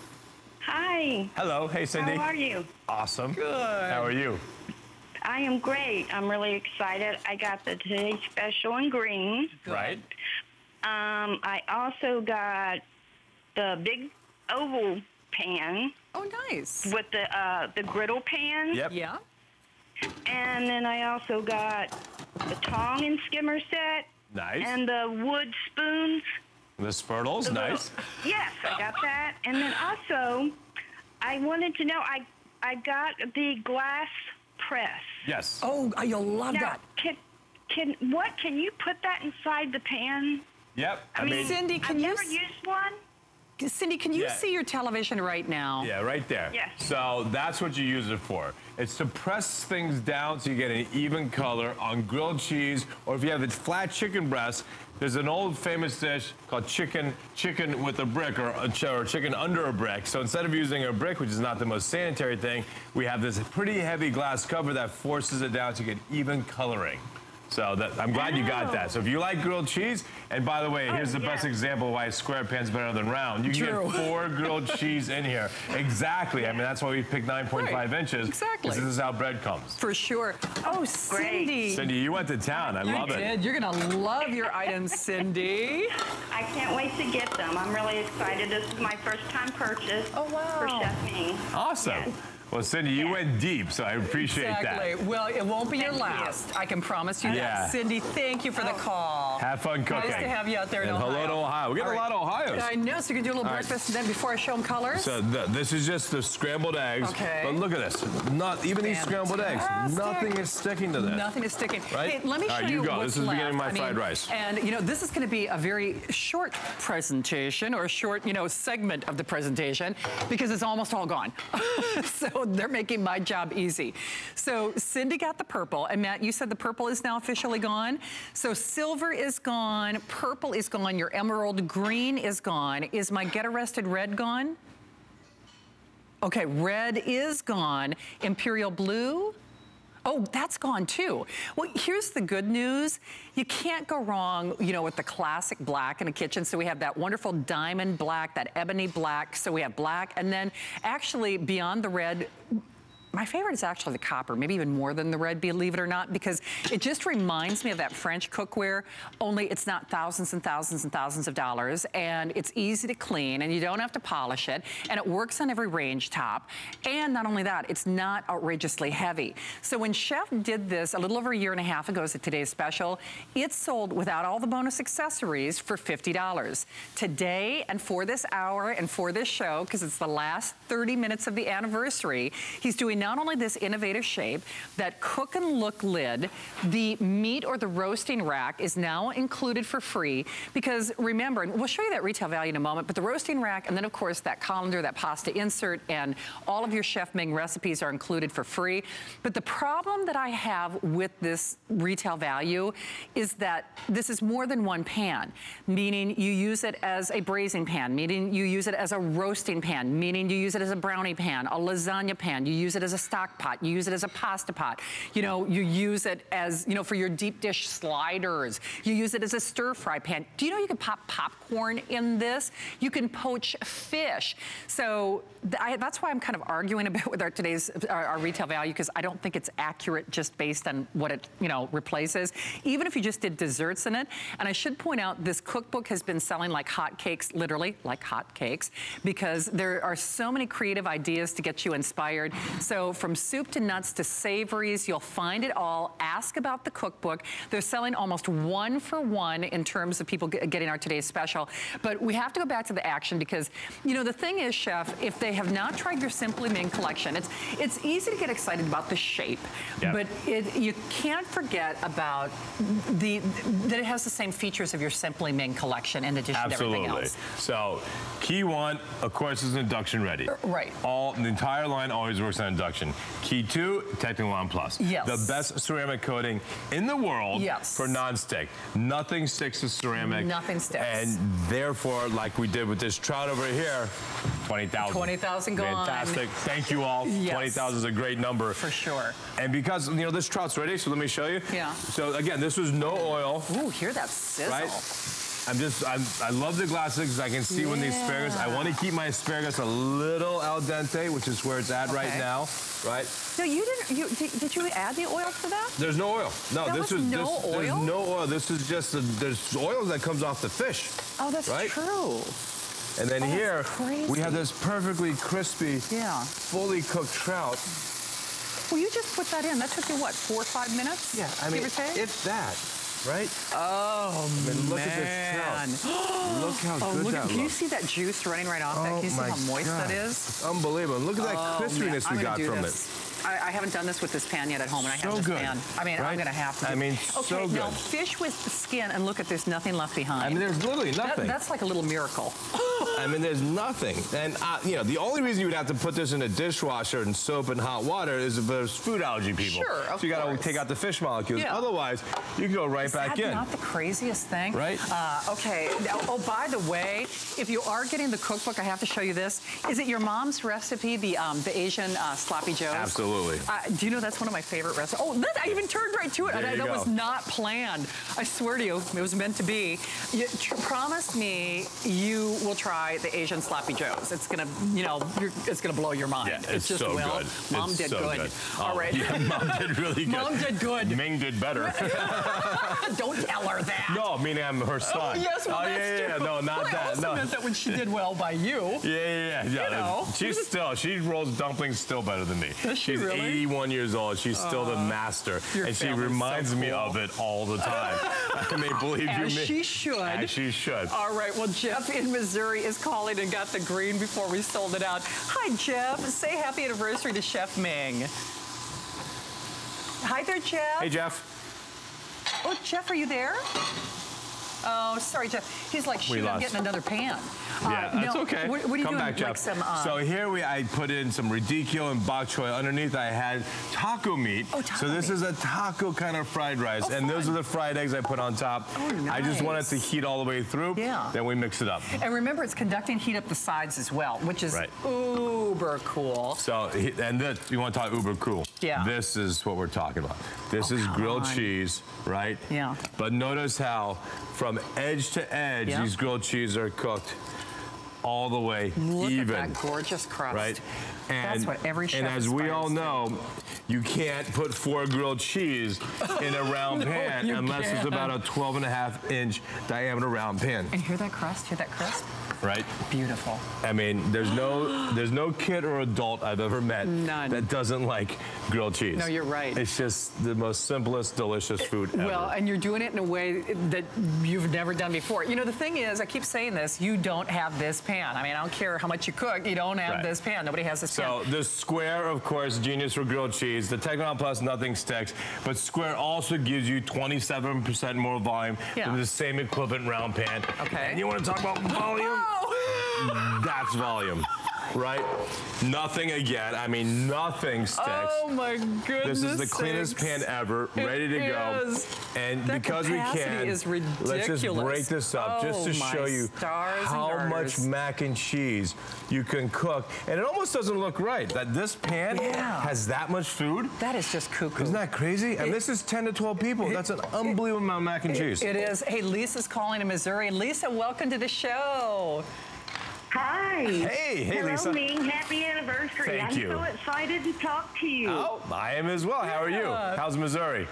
Hi. Hello. Hey, Cindy. How are you? Awesome. Good. How are you? I am great. I'm really excited. I got the today's special in green. Right. I also got the big oval pan. Oh, nice. With the griddle pan. Yep. Yeah. And then I also got the tong and skimmer set. Nice. And the wood spoons. The spurtles, nice. Yes, I got that. And then also, I wanted to know, I got the glass press. Yes. Oh, you'll love that. Can you put that inside the pan? Yep. I mean, Cindy, I've never used one. Cindy, can you see your television right now? Yeah, right there. Yes. So that's what you use it for. It's to press things down so you get an even color on grilled cheese, or if you have a flat chicken breast, there's an old famous dish called chicken with a brick, or chicken under a brick. So instead of using a brick, which is not the most sanitary thing, we have this pretty heavy glass cover that forces it down to get even coloring. So I'm glad you got that. So if you like grilled cheese, and by the way, here's the best example of why square pan's better than round. You can get 4 grilled cheese in here. Exactly. I mean, that's why we picked 9.5 inches. Exactly. This is how bread comes. For sure. Oh, Cindy. Cindy, you went to town. I love it. You did. You're going to love your items, Cindy. I can't wait to get them. I'm really excited. This is my first time purchase for Chef Ming. Awesome. Yes. Well, Cindy, you went deep, so I appreciate that. Well, it won't be your last. I can promise you that. Cindy, thank you for the call. Have fun cooking. Nice to have you out there in Ohio. Hello to Ohio. We got a lot of Ohio's. I know, so you can do a little breakfast and then before I show them colors. So this is just the scrambled eggs. Okay. But look at this. Not even these scrambled eggs. Nothing is sticking to this. Nothing is sticking. Right? Hey, let me show you go. what's This is the left. beginning of my fried rice. And, you know, this is going to be a very short presentation, or a short, segment of the presentation, because it's almost all gone. So they're making my job easy. So Cindy got the purple, and Matt, you said the purple is now officially gone. So silver is gone, purple is gone, your emerald green is gone. Is my Get Arrested red gone? Okay, red is gone. Imperial blue? Oh, that's gone too. Well, here's the good news. You can't go wrong, with the classic black in a kitchen. So we have that wonderful diamond black, that ebony black. So we have black, and then actually beyond the red, my favorite is actually the copper, maybe even more than the red, believe it or not, because it just reminds me of that French cookware, only it's not thousands and thousands and thousands of dollars, and it's easy to clean, and you don't have to polish it, and it works on every range top. And not only that, it's not outrageously heavy. So when Chef did this a little over a year and a half ago, so today's special, it sold without all the bonus accessories for $50. Today, and for this hour, and for this show, because it's the last 30 minutes of the anniversary, he's doing not only this innovative shape, that cook and look lid, the meat or the roasting rack is now included for free, because remember, and we'll show you that retail value in a moment, but the roasting rack, and then of course that colander, that pasta insert, and all of your Chef Ming recipes are included for free. But the problem that I have with this retail value is that this is more than one pan, meaning you use it as a braising pan, meaning you use it as a roasting pan, meaning you use it as a brownie pan, a lasagna pan, you use it as a stock pot, you use it as a pasta pot, you use it as, for your deep dish sliders, you use it as a stir fry pan. Do you know you can pop popcorn in this? You can poach fish. So that's why I'm kind of arguing a bit with our retail value, because I don't think it's accurate just based on what it, replaces, even if you just did desserts in it. And I should point out, this cookbook has been selling like hotcakes, literally like hotcakes, because there are so many creative ideas to get you inspired. So from soup to nuts to savories, you'll find it all. Ask about the cookbook. They're selling almost 1 for 1 in terms of people getting our today's special. But we have to go back to the action, because, the thing is, Chef, if they have not tried your Simply Ming collection, it's easy to get excited about the shape, but you can't forget about that it has the same features of your Simply Ming collection in addition to everything else. So key 1, of course, is induction ready. Right. The entire line always works on induction. Key 2, Technilon Plus. Yes. The best ceramic coating in the world for nonstick. Nothing sticks to ceramic. Nothing sticks. And therefore, like we did with this trout over here, 20,000. 20,000 gone. Fantastic. Thank you all. Yes. 20,000 is a great number. For sure. And because, this trout's ready, so let me show you. Yeah. So again, this was no oil. Ooh, hear that sizzle. Right? I love the glass because I can see when the asparagus, I want to keep my asparagus a little al dente, which is where it's at right now, right? No, you didn't, did you add the oil for that? There's no oil. No, There's no oil? There's no oil. This is just, there's oil that comes off the fish. Oh, that's true. And then here, we have this perfectly crispy, fully cooked trout. Well, you just put that in. That took you, what, 4 or 5 minutes? Yeah, I mean, it's that, right? Oh, I mean, look at this trout. Look how good that looks. Can you see that juice running right off that? Can you see how moist that is? It's unbelievable. Look at that crispiness we got from it. I haven't done this with this pan yet at home, and I have this pan. I mean, I'm going to have to. I mean, so good. Now, fish with the skin, and look at there's nothing left behind. I mean, there's literally nothing. That's like a little miracle. I mean, there's nothing. And, you know, the only reason you would have to put this in a dishwasher and soap and hot water is if there's food allergy people. Sure, of course. So you got to take out the fish molecules. Yeah. Otherwise, you can go right back in. Is that not the craziest thing? Right. Okay. Now, oh, by the way, if you are getting the cookbook, I have to show you this. Is it your mom's recipe, the Asian sloppy joes? Absolutely. Do you know that's one of my favorite recipes? Oh, I even turned right to it. That was not planned. I swear to you, it was meant to be. You promise me you will try the Asian sloppy joes. It's gonna, you know, it's gonna blow your mind. Yeah, it's just so good. Mom did good. All right. Yeah, Mom did really good. Mom did good. Ming did better. Don't tell her that. No, meaning I'm her son. Oh, yes, well, that's true. Yeah, no, not well, that. I also meant that when she did well by you. Yeah. You know. She rolls dumplings still better than me. Does she really? 81 years old. She's still the master. And she reminds me of it all the time. I mean, believe you me. As she should. As she should. All right, well, Jeff in Missouri is calling and got the green before we sold it out. Hi, Jeff. Say happy anniversary to Chef Ming. Hi there, Jeff. Hey, Jeff. Oh, Jeff, are you there? Oh, sorry, Jeff. He's like, shoot, I'm getting another pan. Yeah, that's okay. What are you doing? Back, Jeff. Like some, so here I put in some radicchio and bok choy. Underneath I had taco meat. Oh, taco So this meat. is a taco kind of fried rice. Oh, and those are the fried eggs I put on top. Oh, nice. I just want it to heat all the way through. Yeah. Then we mix it up. And remember, it's conducting heat up the sides as well, which is uber cool. So, and this, you want to talk uber cool. Yeah. This is what we're talking about. This is grilled cheese, right? Yeah. But notice how from edge to edge, these grilled cheese are cooked all the way Look even. at that gorgeous crust. Right? That's what every chef And as we all aspires know, you can't put 4 grilled cheese in a round pan unless it's about a 12.5-inch diameter round pan. And hear that crust? Hear that crisp? Right? Beautiful. I mean, there's no kid or adult I've ever met that doesn't like grilled cheese. No, you're right. It's just the most simplest, delicious food ever. Well, and you're doing it in a way that you've never done before. You know, the thing is, I keep saying this, you don't have this pan. I mean, I don't care how much you cook, you don't have this pan. Nobody has this pan. So the Square, of course, genius for grilled cheese. The Technon Plus, nothing sticks. But Square also gives you 27% more volume than the same equivalent round pan. Okay. And you want to talk about volume? That's volume. Right? Nothing again. I mean, nothing sticks. Oh my goodness. This is the cleanest pan ever, ready to go. And that because we can, is ridiculous. let's just break this up just to show you how much mac and cheese you can cook. And it almost doesn't look right that this pan has that much food. That is just cuckoo. Isn't that crazy? And this is 10 to 12 people. That's an unbelievable amount of mac and cheese. It is. Hey, Lisa's calling in Missouri. Lisa, welcome to the show. Hi. Hey, Hello, Lisa. Ming. Happy anniversary. Thank you. I'm so excited to talk to you. Oh, I am as well. How are you? How's Missouri?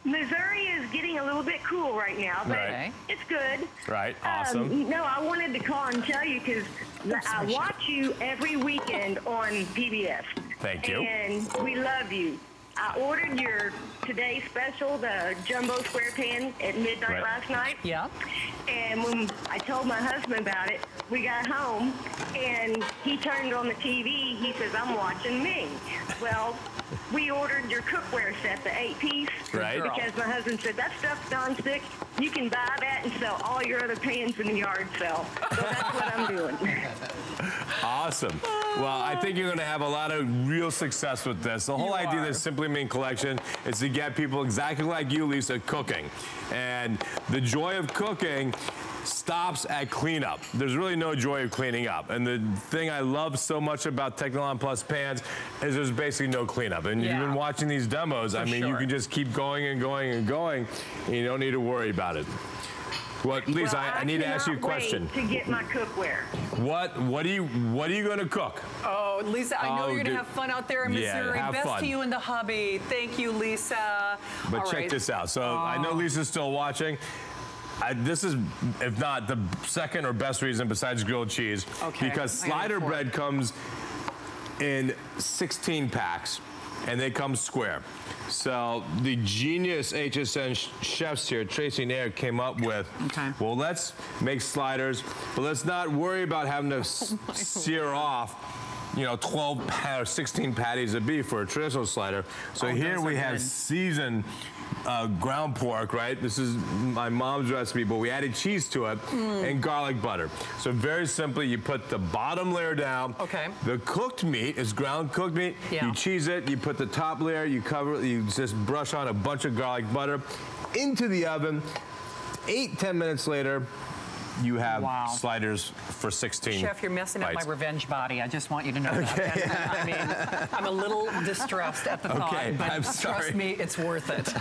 Missouri is getting a little bit cool right now, but it's good. Right, awesome. No, I wanted to call and tell you because I watch you every weekend on PBS. Thank you. And we love you. I ordered your Today Special, the Jumbo Square Pan, at midnight last night. Yeah. And when I told my husband about it, we got home, and he turned on the TV. He says, I'm watching Ming. Well, we ordered your cookware set, the 8-piece. Right. Because my husband said, that stuff's gone sick. You can buy that and sell all your other pans in the yard sale. So that's what I'm doing. Awesome. Well, I think you're going to have a lot of real success with this. The whole idea of the Simply Ming collection is to get people exactly like you, Lisa, cooking. And the joy of cooking stops at cleanup. There's really no joy of cleaning up. And the thing I love so much about Technon Plus pans is there's basically no cleanup. And you've been watching these demos. I mean, you can just keep going and going and going, and you don't need to worry about it. What, Lisa? Well, I need to ask you a question. To get my cookware. What are you going to cook? Oh, Lisa, I know you're going to have fun out there in Missouri. Yeah, have Best fun. to you and the hubby. Thank you, Lisa. But All check right. this out. So I know Lisa's still watching. This is, if not, the second or best reason besides grilled cheese. Okay. Because slider bread comes in 16 packs, and they come square. So the genius HSN chefs here, Tracy and Eric, came up with, well, let's make sliders, but let's not worry about having to sear off, you know, 12 or 16 patties of beef for a traditional slider. So here we have seasoned ground pork, right? This is my mom's recipe, but we added cheese to it and garlic butter. So very simply, you put the bottom layer down. Okay. The cooked meat is ground cooked meat. Yeah. You cheese it, you put the top layer, you cover it, you just brush on a bunch of garlic butter into the oven. 8-10 minutes later, you have sliders for 16 Chef, you're messing up bites. my revenge body. I just want you to know that. I mean, I'm a little distressed at the thought, but trust me, it's worth it.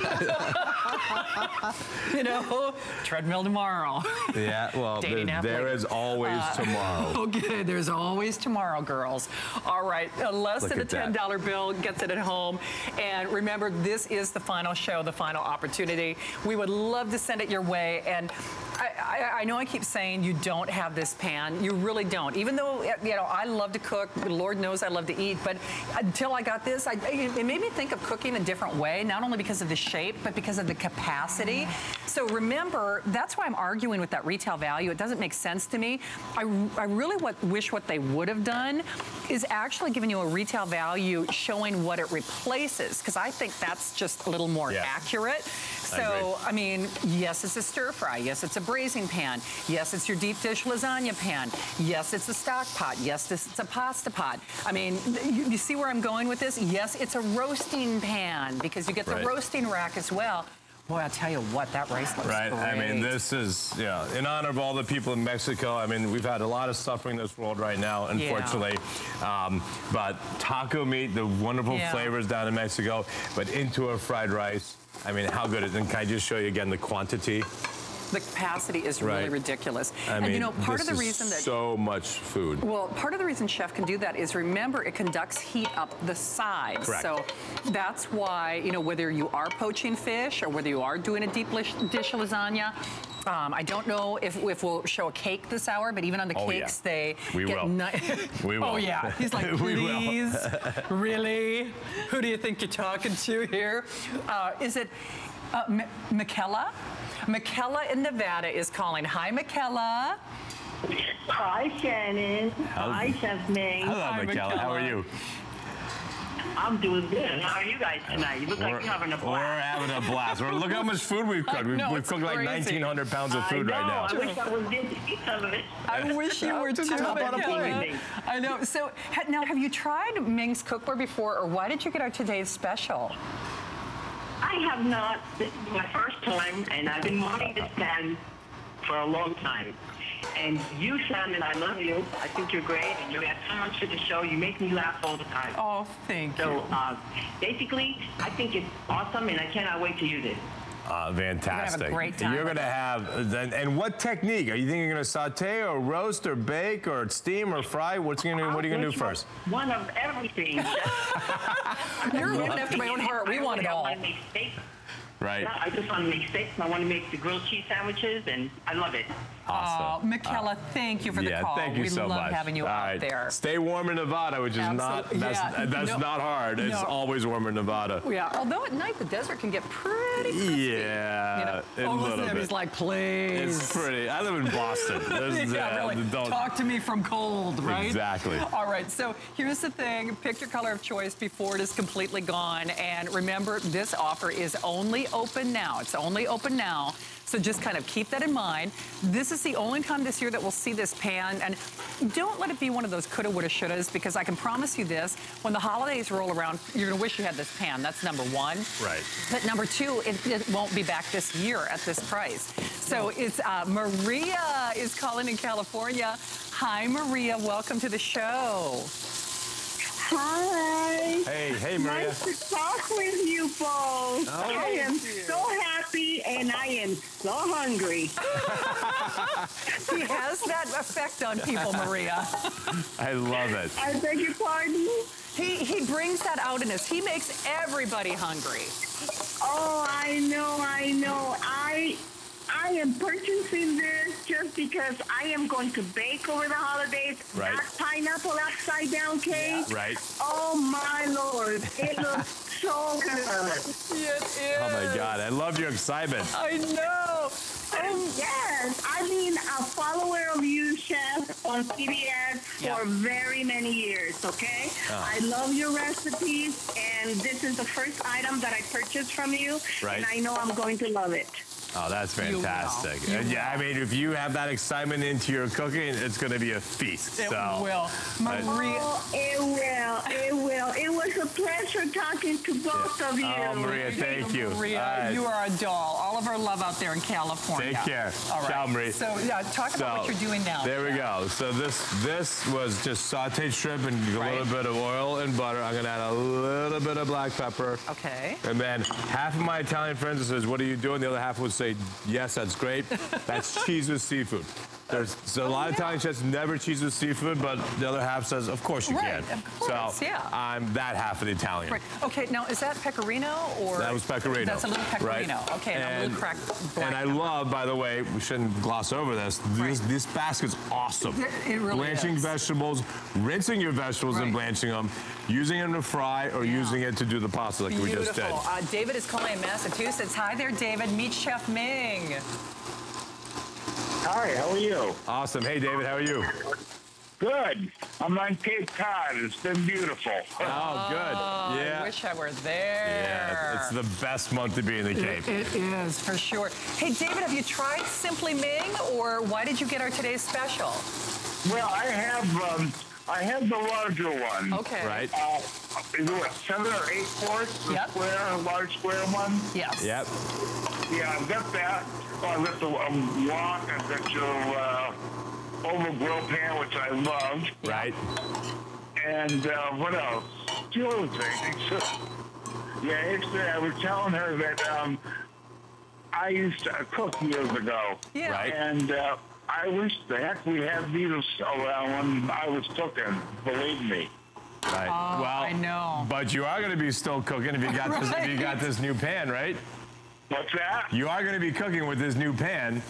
You know, treadmill tomorrow. Yeah, well, there is always tomorrow. Okay, there's always tomorrow, girls. All right, less than a $10 bill gets it at home. And remember, this is the final show, the final opportunity. We would love to send it your way. And I know I keep saying you don't have this pan. You really don't. Even though, you know, I love to cook. Lord knows I love to eat. But until I got this, it made me think of cooking a different way, not only because of the shape, but because of the capacity. So remember, that's why I'm arguing with that retail value. It doesn't make sense to me. I really wish what they would have done is actually giving you a retail value showing what it replaces, because I think that's just a little more accurate. So, I mean, yes, it's a stir fry. Yes, it's a braising pan. Yes, it's your deep dish lasagna pan. Yes, it's a stock pot. Yes, it's a pasta pot. I mean, you see where I'm going with this? Yes, it's a roasting pan because you get the roasting rack as well. Boy, I'll tell you what, that rice looks great. I mean, this is, in honor of all the people in Mexico. I mean, we've had a lot of suffering in this world right now, unfortunately. But taco meat, the wonderful flavors down in Mexico, but into a fried rice. I mean, how good is it? And can I just show you again the quantity? The capacity is really ridiculous. I mean, and you know, part of the reason that so much food. Well, part of the reason Chef can do that is, remember, it conducts heat up the sides. Correct. So that's why, you know, whether you are poaching fish or whether you are doing a deep dish lasagna, I don't know if we'll show a cake this hour, but even on the cakes, they we get will. We will. Oh, yeah. He's like, please? Really? Who do you think you're talking to here? Is it Michaela? Michaela in Nevada is calling. Hi, Michaela. Hi, Shannon. Hi, Chef Ming. Hello, Michaela. How are you? I'm doing good. How are you guys tonight? You look like you're having a blast. We're having a blast. Look how much food we've cooked. We've cooked like 1,900 pounds of food right now. I wish I was there to eat some of it. I wish you were too, Michaela. I know. So now, have you tried Ming's cookware before, or why did you get our today's special? I have not. This is my first time, and I've been wanting this pan for a long time. And you, Shannon, I love you. I think you're great, and you have so much to the show. You make me laugh all the time. Oh, thank you. So basically, I think it's awesome, and I cannot wait to use it. Fantastic. You're going to have a great time. You're going to have, and what technique? Are you thinking you're going to saute or roast or bake or steam or fry? What are you going to do first? One of everything. You're a woman after my own heart. We want it all. Right. Yeah, I just want to make steaks. I want to make the grilled cheese sandwiches, and I love it. Awesome. Michaela, thank you for the call. Thank you so much. We love having you out there. Stay warm in Nevada, which is not not hard. It's always warm in Nevada. Yeah, although at night the desert can get pretty crispy. Yeah, you know? a little bit. He's like, please. It's pretty. I live in Boston. Really. Talk to me from cold, right? Exactly. All right, so here's the thing. Pick your color of choice before it is completely gone. And remember, this offer is only open now. It's only open now. So just kind of keep that in mind. This is the only time this year that we'll see this pan. And don't let it be one of those coulda, woulda, shouldas, because I can promise you this, when the holidays roll around, you're gonna wish you had this pan. That's number one. Right. But number two, it won't be back this year at this price. So it's Maria is calling in California. Hi, Maria. Welcome to the show. Hi. Hey, Maria. Nice to talk with you both. I am so happy happy and I am so hungry. He has that effect on people, Maria. I love it. I beg your pardon? He brings that out in us. He makes everybody hungry. Oh, I know. I am purchasing this just because I am going to bake over the holidays. Right. That pineapple upside down cake. Yeah. Right. Oh my Lord. It looks so good. It is. Oh my God, I love your excitement. I know. Yes, I've been a follower of you, Chef, on CBS for very many years, okay? I love your recipes, and this is the first item that I purchased from you, and I know I'm going to love it. Oh, that's fantastic. And yeah, I mean, if you have that excitement into your cooking, it's going to be a feast. It will. Maria. Oh, it will. It was a pleasure talking to both of you. Oh, Maria, thank you. Maria, you are a doll. All of our love out there in California. Take care. All right. Ciao, Maria. So, talk about what you're doing now. There we go. So this was just sauteed shrimp and a little bit of oil and butter. I'm going to add a little bit of black pepper. Okay. And then half of my Italian friends says, what are you doing? The other half would say, yes, that's great. That's cheese with seafood. There's a lot of Italian chefs never cheese with seafood, but the other half says, of course you can. Of course, so I'm that half of the Italian. Right. Okay, now is that pecorino or? That was pecorino. That's a little pecorino. Right. Okay, and a little cracked black And I pepper. love, by the way, we shouldn't gloss over this. This basket's awesome. It really Blanching is. vegetables, rinsing your vegetables and blanching them, using them to fry or using it to do the pasta like we just did. David is calling in Massachusetts. Hi there, David. Meet Chef Ming. Hi, how are you? Awesome. Hey, David, how are you? Good. I'm on Cape Cod. It's been beautiful. Oh, good. Yeah. I wish I were there. Yeah, it's the best month to be in the Cape. It is, for sure. Hey, David, have you tried Simply Ming, or why did you get our today's special? Well, I have the larger one. Okay. Right. Is it what, 7 or 8 fourths? The square, large square one? Yes. Yep. Yeah, I've got that. Oh, I've got the wok. I've got your oval grill pan, which I love. Right. And what else? Two other things. I was telling her that I used to cook years ago. Yeah. Right. And I wish the heck we had these around when I was cooking, believe me. Right. Oh, well, I know. But you are going to be still cooking if you got this. If you got this new pan, right? What's that? You are going to be cooking with this new pan.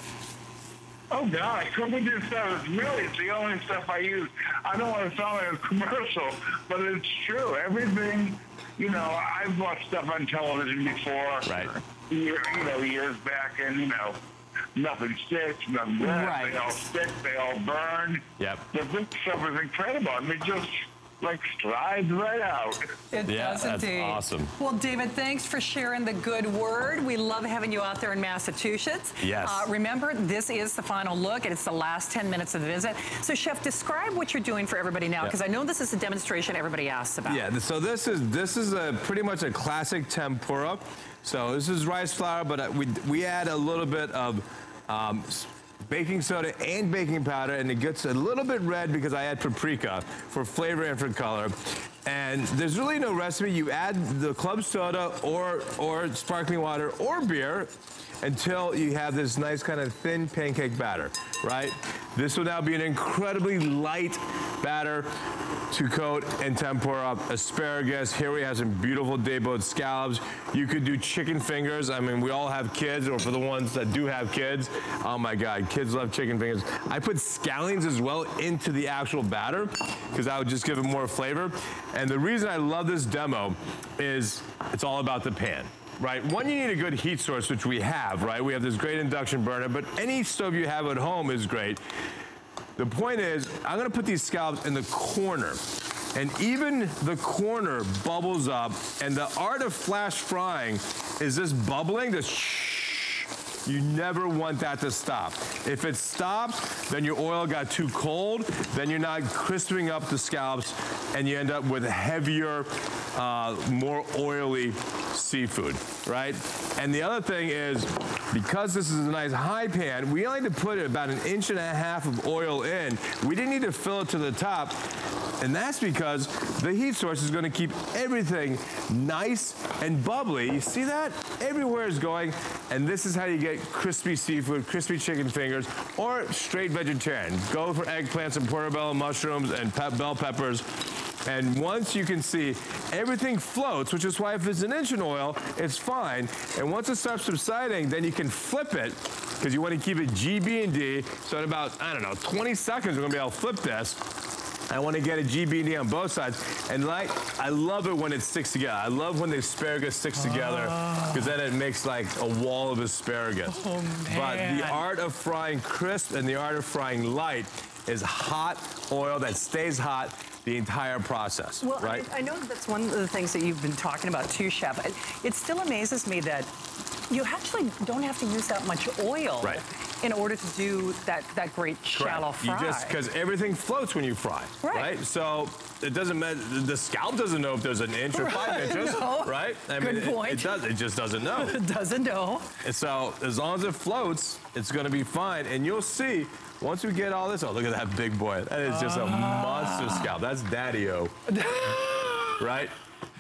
Oh, God, I cook with this stuff. It's the only stuff I use. I don't want to sound like a commercial, but it's true. Everything, I've watched stuff on television before. Right. Years back, and, nothing sticks, nothing breaks. Right. They all stick, they all burn. Yep. But this stuff is incredible. I mean, just strides right out. It does that's indeed. Awesome. Well, David, thanks for sharing the good word. We love having you out there in Massachusetts. Yes. Remember, this is the final look, and it's the last 10 minutes of the visit. So, Chef, describe what you're doing for everybody now, because I know this is a demonstration everybody asks about. Yeah. So this is pretty much a classic tempura. So this is rice flour, but we add a little bit of baking soda and baking powder, and it gets a little bit red because I add paprika for flavor and for color. And there's really no recipe. You add the club soda or sparkling water or beer until you have this nice kind of thin pancake batter, right? This will now be an incredibly light batter to coat and tempura asparagus. Here we have some beautiful day-boiled scallops. You could do chicken fingers. I mean, we all have kids, or for the ones that do have kids, oh my God, kids love chicken fingers. I put scallions as well into the actual batter because I would just give it more flavor. And the reason I love this demo is it's all about the pan. Right, one, you need a good heat source, which we have, right? We have this great induction burner, but any stove you have at home is great. The point is, I'm gonna put these scallops in the corner, and even the corner bubbles up, and the art of flash frying is this bubbling, this shh. You never want that to stop. If it stops, then your oil got too cold, then you're not crisping up the scallops, and you end up with heavier, more oily seafood, right? And the other thing is, because this is a nice high pan, we only need to put about 1.5 inches of oil in. We didn't need to fill it to the top, and that's because the heat source is gonna keep everything nice and bubbly. You see that? everywhere is going, and this is how you get crispy seafood, crispy chicken fingers, or straight vegetarian. Go for eggplants and portobello mushrooms and bell peppers. And once you can see, everything floats, which is why if it's an inch in oil, it's fine. And once it starts subsiding, then you can flip it, because you want to keep it GB&D. So in about, I don't know, 20 seconds, we're going to be able to flip this. I want to get a GB&D on both sides. And like, I love it when it sticks together. I love when the asparagus sticks together, because then it makes like a wall of asparagus. Oh, but man. the art of frying crisp and the art of frying light is hot oil that stays hot the entire process, well, right? I know that's one of the things that you've been talking about too, Chef. It still amazes me that you actually don't have to use that much oil in order to do that great shallow fry. You just, because everything floats when you fry, right? So it doesn't matter, the scalp doesn't know if there's an inch or 5 inches, right? I mean, point. It just doesn't know. It doesn't know. And so as long as it floats, it's gonna be fine. And you'll see, once we get all this, oh, look at that big boy. That is just a monster scalp. That's daddy-o, right?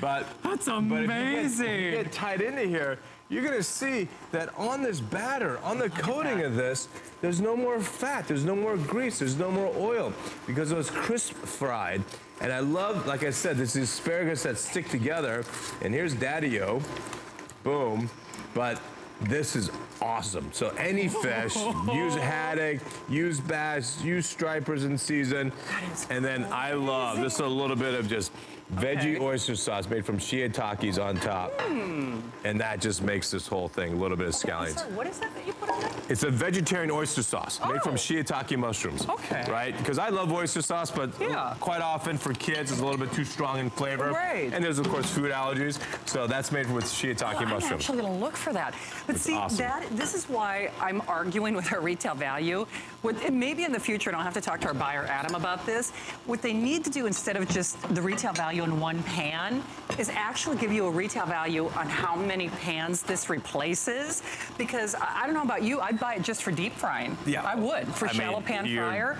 But that's amazing. If you get tied into here, you're gonna see that on this batter, on the coating of this, there's no more fat, there's no more grease, there's no more oil, because it was crisp fried. And I love, like I said, this is asparagus that stick together, and here's daddy-o, boom, but this is awesome. So any fish, use haddock, use bass, use stripers in season. And then I love, this is a little bit of just veggie oyster sauce made from shiitakes on top. And that just makes this whole thing a little bit of scallions. What is that you put on there? It's a vegetarian oyster sauce made from shiitake mushrooms. Right? Because I love oyster sauce, but quite often for kids it's a little bit too strong in flavor. And there's of course food allergies. So that's made with shiitake mushrooms. I'm actually gonna look for that. But it's see, awesome. this is why I'm arguing with our retail value. Maybe in the future, and I'll have to talk to our buyer Adam about this, what they need to do instead of just the retail value in one pan is actually give you a retail value on how many pans this replaces. Because I don't know about you, I'd buy it just for deep frying. Yeah. I would, for shallow pan fryer.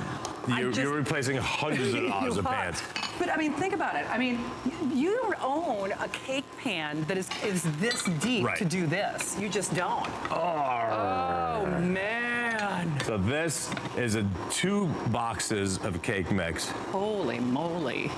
You're replacing hundreds of dollars of pans. But I mean, think about it. I mean, you don't own a cake pan that is this deep to do this. You just don't. Oh, man. So this is 2 boxes of cake mix. Holy moly.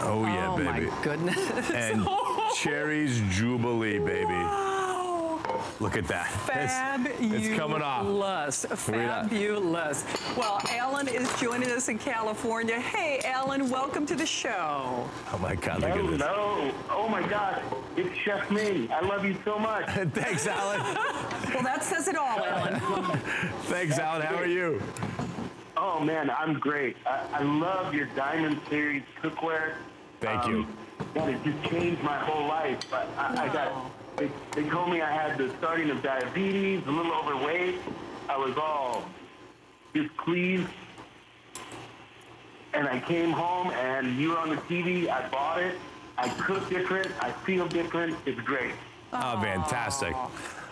Oh yeah, baby. Oh my goodness. And Cherry's Jubilee, baby. Wow. Look at that. Fabulous. It's coming off. Fabulous. Well, Alan is joining us in California. Hey, Alan, welcome to the show. Oh my God, look at this. Hello. Oh my God. It's Chef Ming. I love you so much. Thanks, Alan. Well, that says it all, Alan. Thanks, Alan. How are you? Oh man, I'm great. I love your Diamond Series cookware. Thank you. God, it just changed my whole life. But they told me I had the starting of diabetes, a little overweight. I was all displeased. And I came home and you were on the TV. I bought it. I cook different. I feel different. It's great. Oh, fantastic.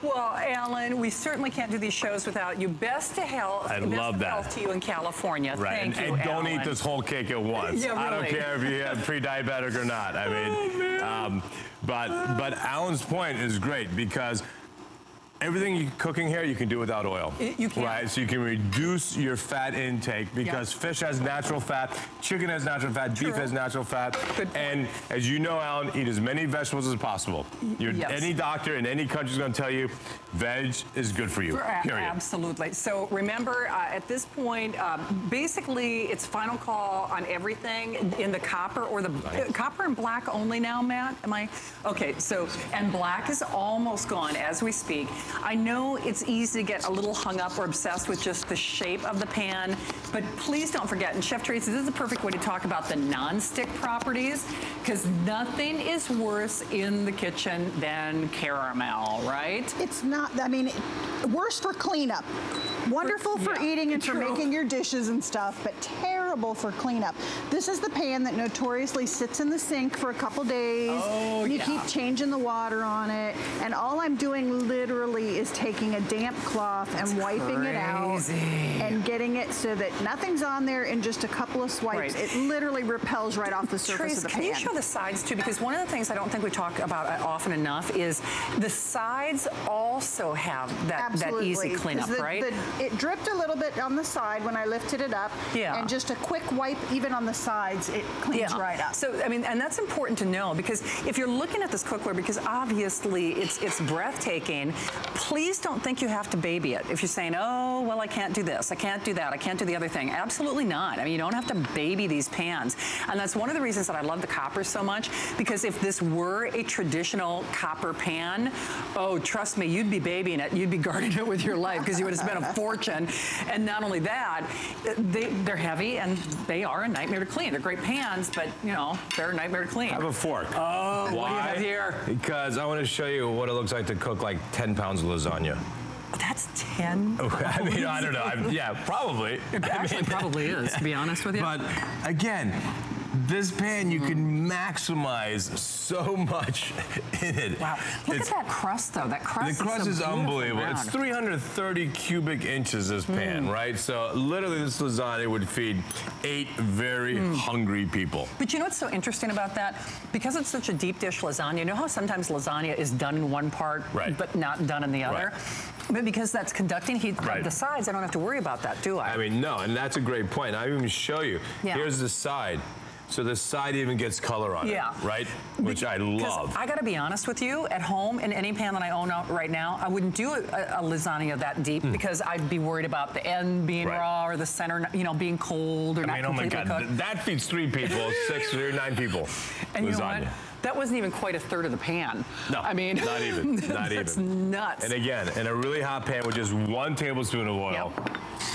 Well, Alan, we certainly can't do these shows without you. Best of health. I love that. Health to you in California. Right. Thank you, and don't Alan. eat this whole cake at once. Yeah, really. I don't care if you have pre-diabetic or not. I mean, but Alan's point is great because everything you're cooking here, you can do without oil. You can. Right, so you can reduce your fat intake because fish has natural fat, chicken has natural fat, beef has natural fat. And as you know, Alan, eat as many vegetables as possible. Any doctor in any country is going to tell you veg is good for you, period. Absolutely. So remember, at this point, basically, it's final call on everything in the copper or the copper and black only now, Matt? Am I? Okay, so, and black is almost gone as we speak. I know it's easy to get a little hung up or obsessed with just the shape of the pan, but please don't forget, and Chef Tracy, this is the perfect way to talk about the non-stick properties, because nothing is worse in the kitchen than caramel, right? It's not, I mean, worse for cleanup. Wonderful for eating and for making your dishes and stuff, but terrible terrible for cleanup. This is the pan that notoriously sits in the sink for a couple days. Oh, you keep changing the water on it, and all I'm doing literally is taking a damp cloth and wiping it out and getting it so that nothing's on there in just a couple of swipes. It literally repels right off the surface of the pan. Can you show the sides too? Because one of the things I don't think we talk about often enough is the sides also have that easy cleanup, right? It dripped a little bit on the side when I lifted it up. Yeah. And just a quick wipe, even on the sides, it cleans right up. So, I mean, and that's important to know, because if you're looking at this cookware, because obviously it's breathtaking, please don't think you have to baby it. If you're saying, oh, well, I can't do this, I can't do that, I can't do the other thing. Absolutely not. I mean, you don't have to baby these pans. And that's one of the reasons that I love the copper so much, because if this were a traditional copper pan, oh, trust me, you'd be babying it, you'd be guarding it with your life, because you would have spent a fortune. And not only that, they're heavy and they are a nightmare to clean. They're great pans, but you know, they're a nightmare to clean. I have a fork. Oh, why? What do you have here? Because I want to show you what it looks like to cook like 10 pounds of lasagna. That's 10? I mean, I don't know. Yeah, probably. It actually probably is, to be honest with you. But again, this pan, you can maximize so much in it. Wow. Look at that crust, though. That crust, the crust is unbelievable. Round. It's 330 cubic inches, this pan, right? So literally this lasagna would feed 8 very hungry people. But you know what's so interesting about that? Because it's such a deep dish lasagna, you know how sometimes lasagna is done in one part, but not done in the other? But because that's conducting heat on the sides, I don't have to worry about that, do I? I mean, no, and that's a great point. I'll even show you. Here's the side. So the side even gets color on it, right? Which I love. I gotta be honest with you, at home, in any pan that I own right now, I wouldn't do a lasagna that deep because I'd be worried about the end being raw or the center, you know, being cold or not completely cooked. Oh my God, that feeds 3 people, 6 or 9 people. And lasagna. You know what? That wasn't even quite a third of the pan. No, I mean, not even, not that's even. Nuts. And again, in a really hot pan with just 1 tablespoon of oil,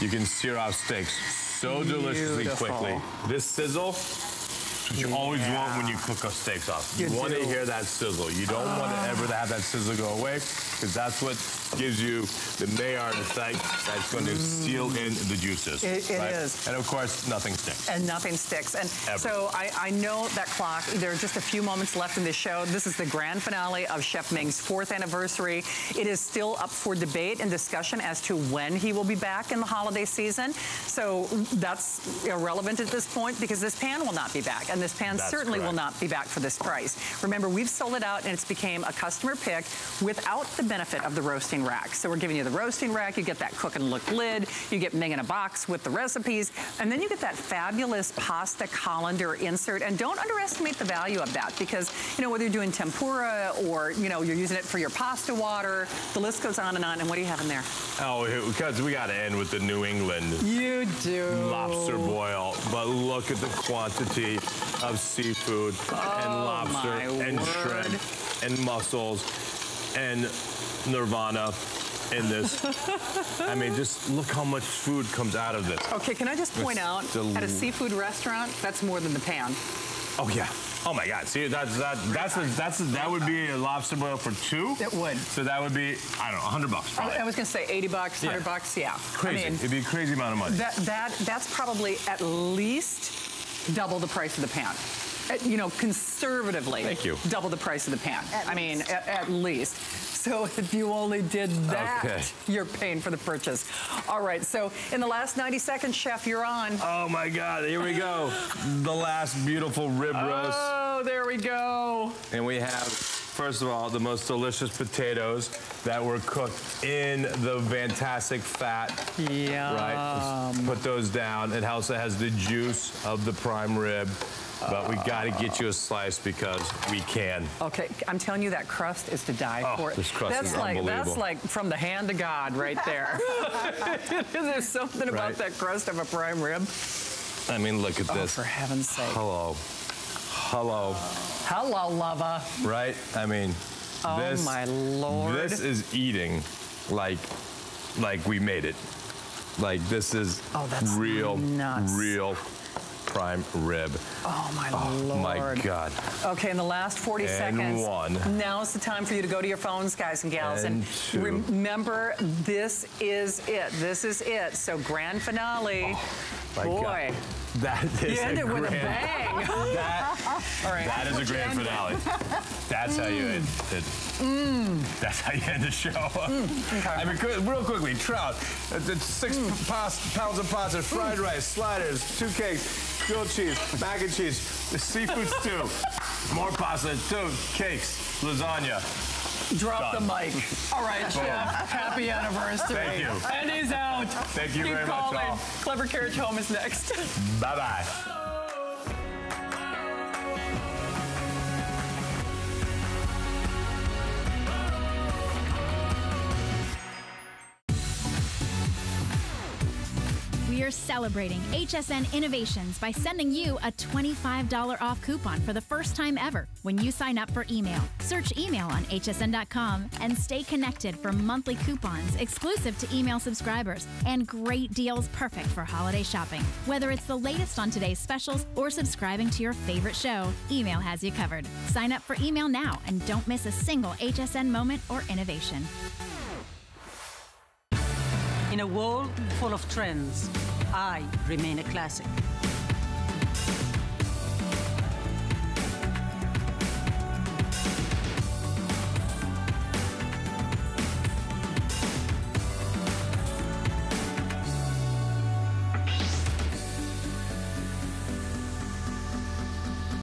you can sear off steaks so deliciously quickly. This sizzle, what you always want when you cook a steak sauce. You want to hear that sizzle. You don't want to ever have that sizzle go away, because that's what gives you the Maillard effect that's going to seal in the juices. It is. And of course, nothing sticks. And nothing sticks. And so I know that clock, there are just a few moments left in this show. This is the grand finale of Chef Ming's 4th anniversary. It is still up for debate and discussion as to when he will be back in the holiday season. So that's irrelevant at this point, because this pan will not be back. And this pan certainly will not be back for this price. Remember, we've sold it out and it's became a customer pick without the benefit of the roasting rack. So we're giving you the roasting rack, you get that cook and look lid, you get Ming in a box with the recipes, and then you get that fabulous pasta colander insert. And don't underestimate the value of that, because, you know, whether you're doing tempura or, you know, you're using it for your pasta water, the list goes on. And what do you have in there? Oh, because we got to end with the New England. You do. Lobster boil. But look at the quantity of seafood and lobster and shrimp and mussels and Nirvana in this. I mean, just look how much food comes out of this. Okay, can I just point out, at a seafood restaurant, that's more than the pan. Oh yeah. Oh my God. See, that would be a lobster boil for 2. It would. So that would be, I don't know, $100 probably. I was going to say $80, $100, yeah. Crazy. I mean, it'd be a crazy amount of money. That's probably at least double the price of the pan. You know, conservatively. Thank you. Double the price of the pan. I mean, at least. So if you only did that, you're paying for the purchase. All right, so in the last 90 seconds, Chef, you're on. Oh my God, here we go. The last beautiful rib roast. Oh, there we go. And we have, first of all, the most delicious potatoes that were cooked in the fantastic fat. Yeah. Right, let's put those down. It also has the juice of the prime rib. But we got to get you a slice because we can. Okay, I'm telling you, that crust is to die for. This crust is unbelievable. That's like from the hand of God right there. There's something about that crust of a prime rib. I mean, look at this. For heaven's sake. Hello. Hello. Hello, lover. Right? I mean, oh my Lord. This is eating like we made it. Like, this is real, real prime rib. Oh, my Lord. Oh, my God. Okay, in the last 40 seconds. One. Now's the time for you to go to your phones, guys and gals. And two. Remember, this is it. This is it. So grand finale. My Boy. God. That is you ended a with a grand, bang. All right, that is a grand finale. That's how you end it. That's how you end the show. Okay. I mean, real quickly, trout. It's 6 pounds of pasta, fried rice, sliders, 2 cakes, grilled cheese, mac and cheese, the seafood stew, more pasta, 2 cakes, lasagna. Drop Done. the mic. All right, Chef. Happy anniversary. Thank you. And he's out. Thank you Keep very calling. much, all. Clever Carriage Home is next. Bye-bye. We are celebrating HSN innovations by sending you a $25 off coupon for the first time ever when you sign up for email. Search email on hsn.com and stay connected for monthly coupons exclusive to email subscribers and great deals perfect for holiday shopping. Whether it's the latest on today's specials or subscribing to your favorite show, email has you covered. Sign up for email now and don't miss a single HSN moment or innovation. In a world full of trends, I remain a classic.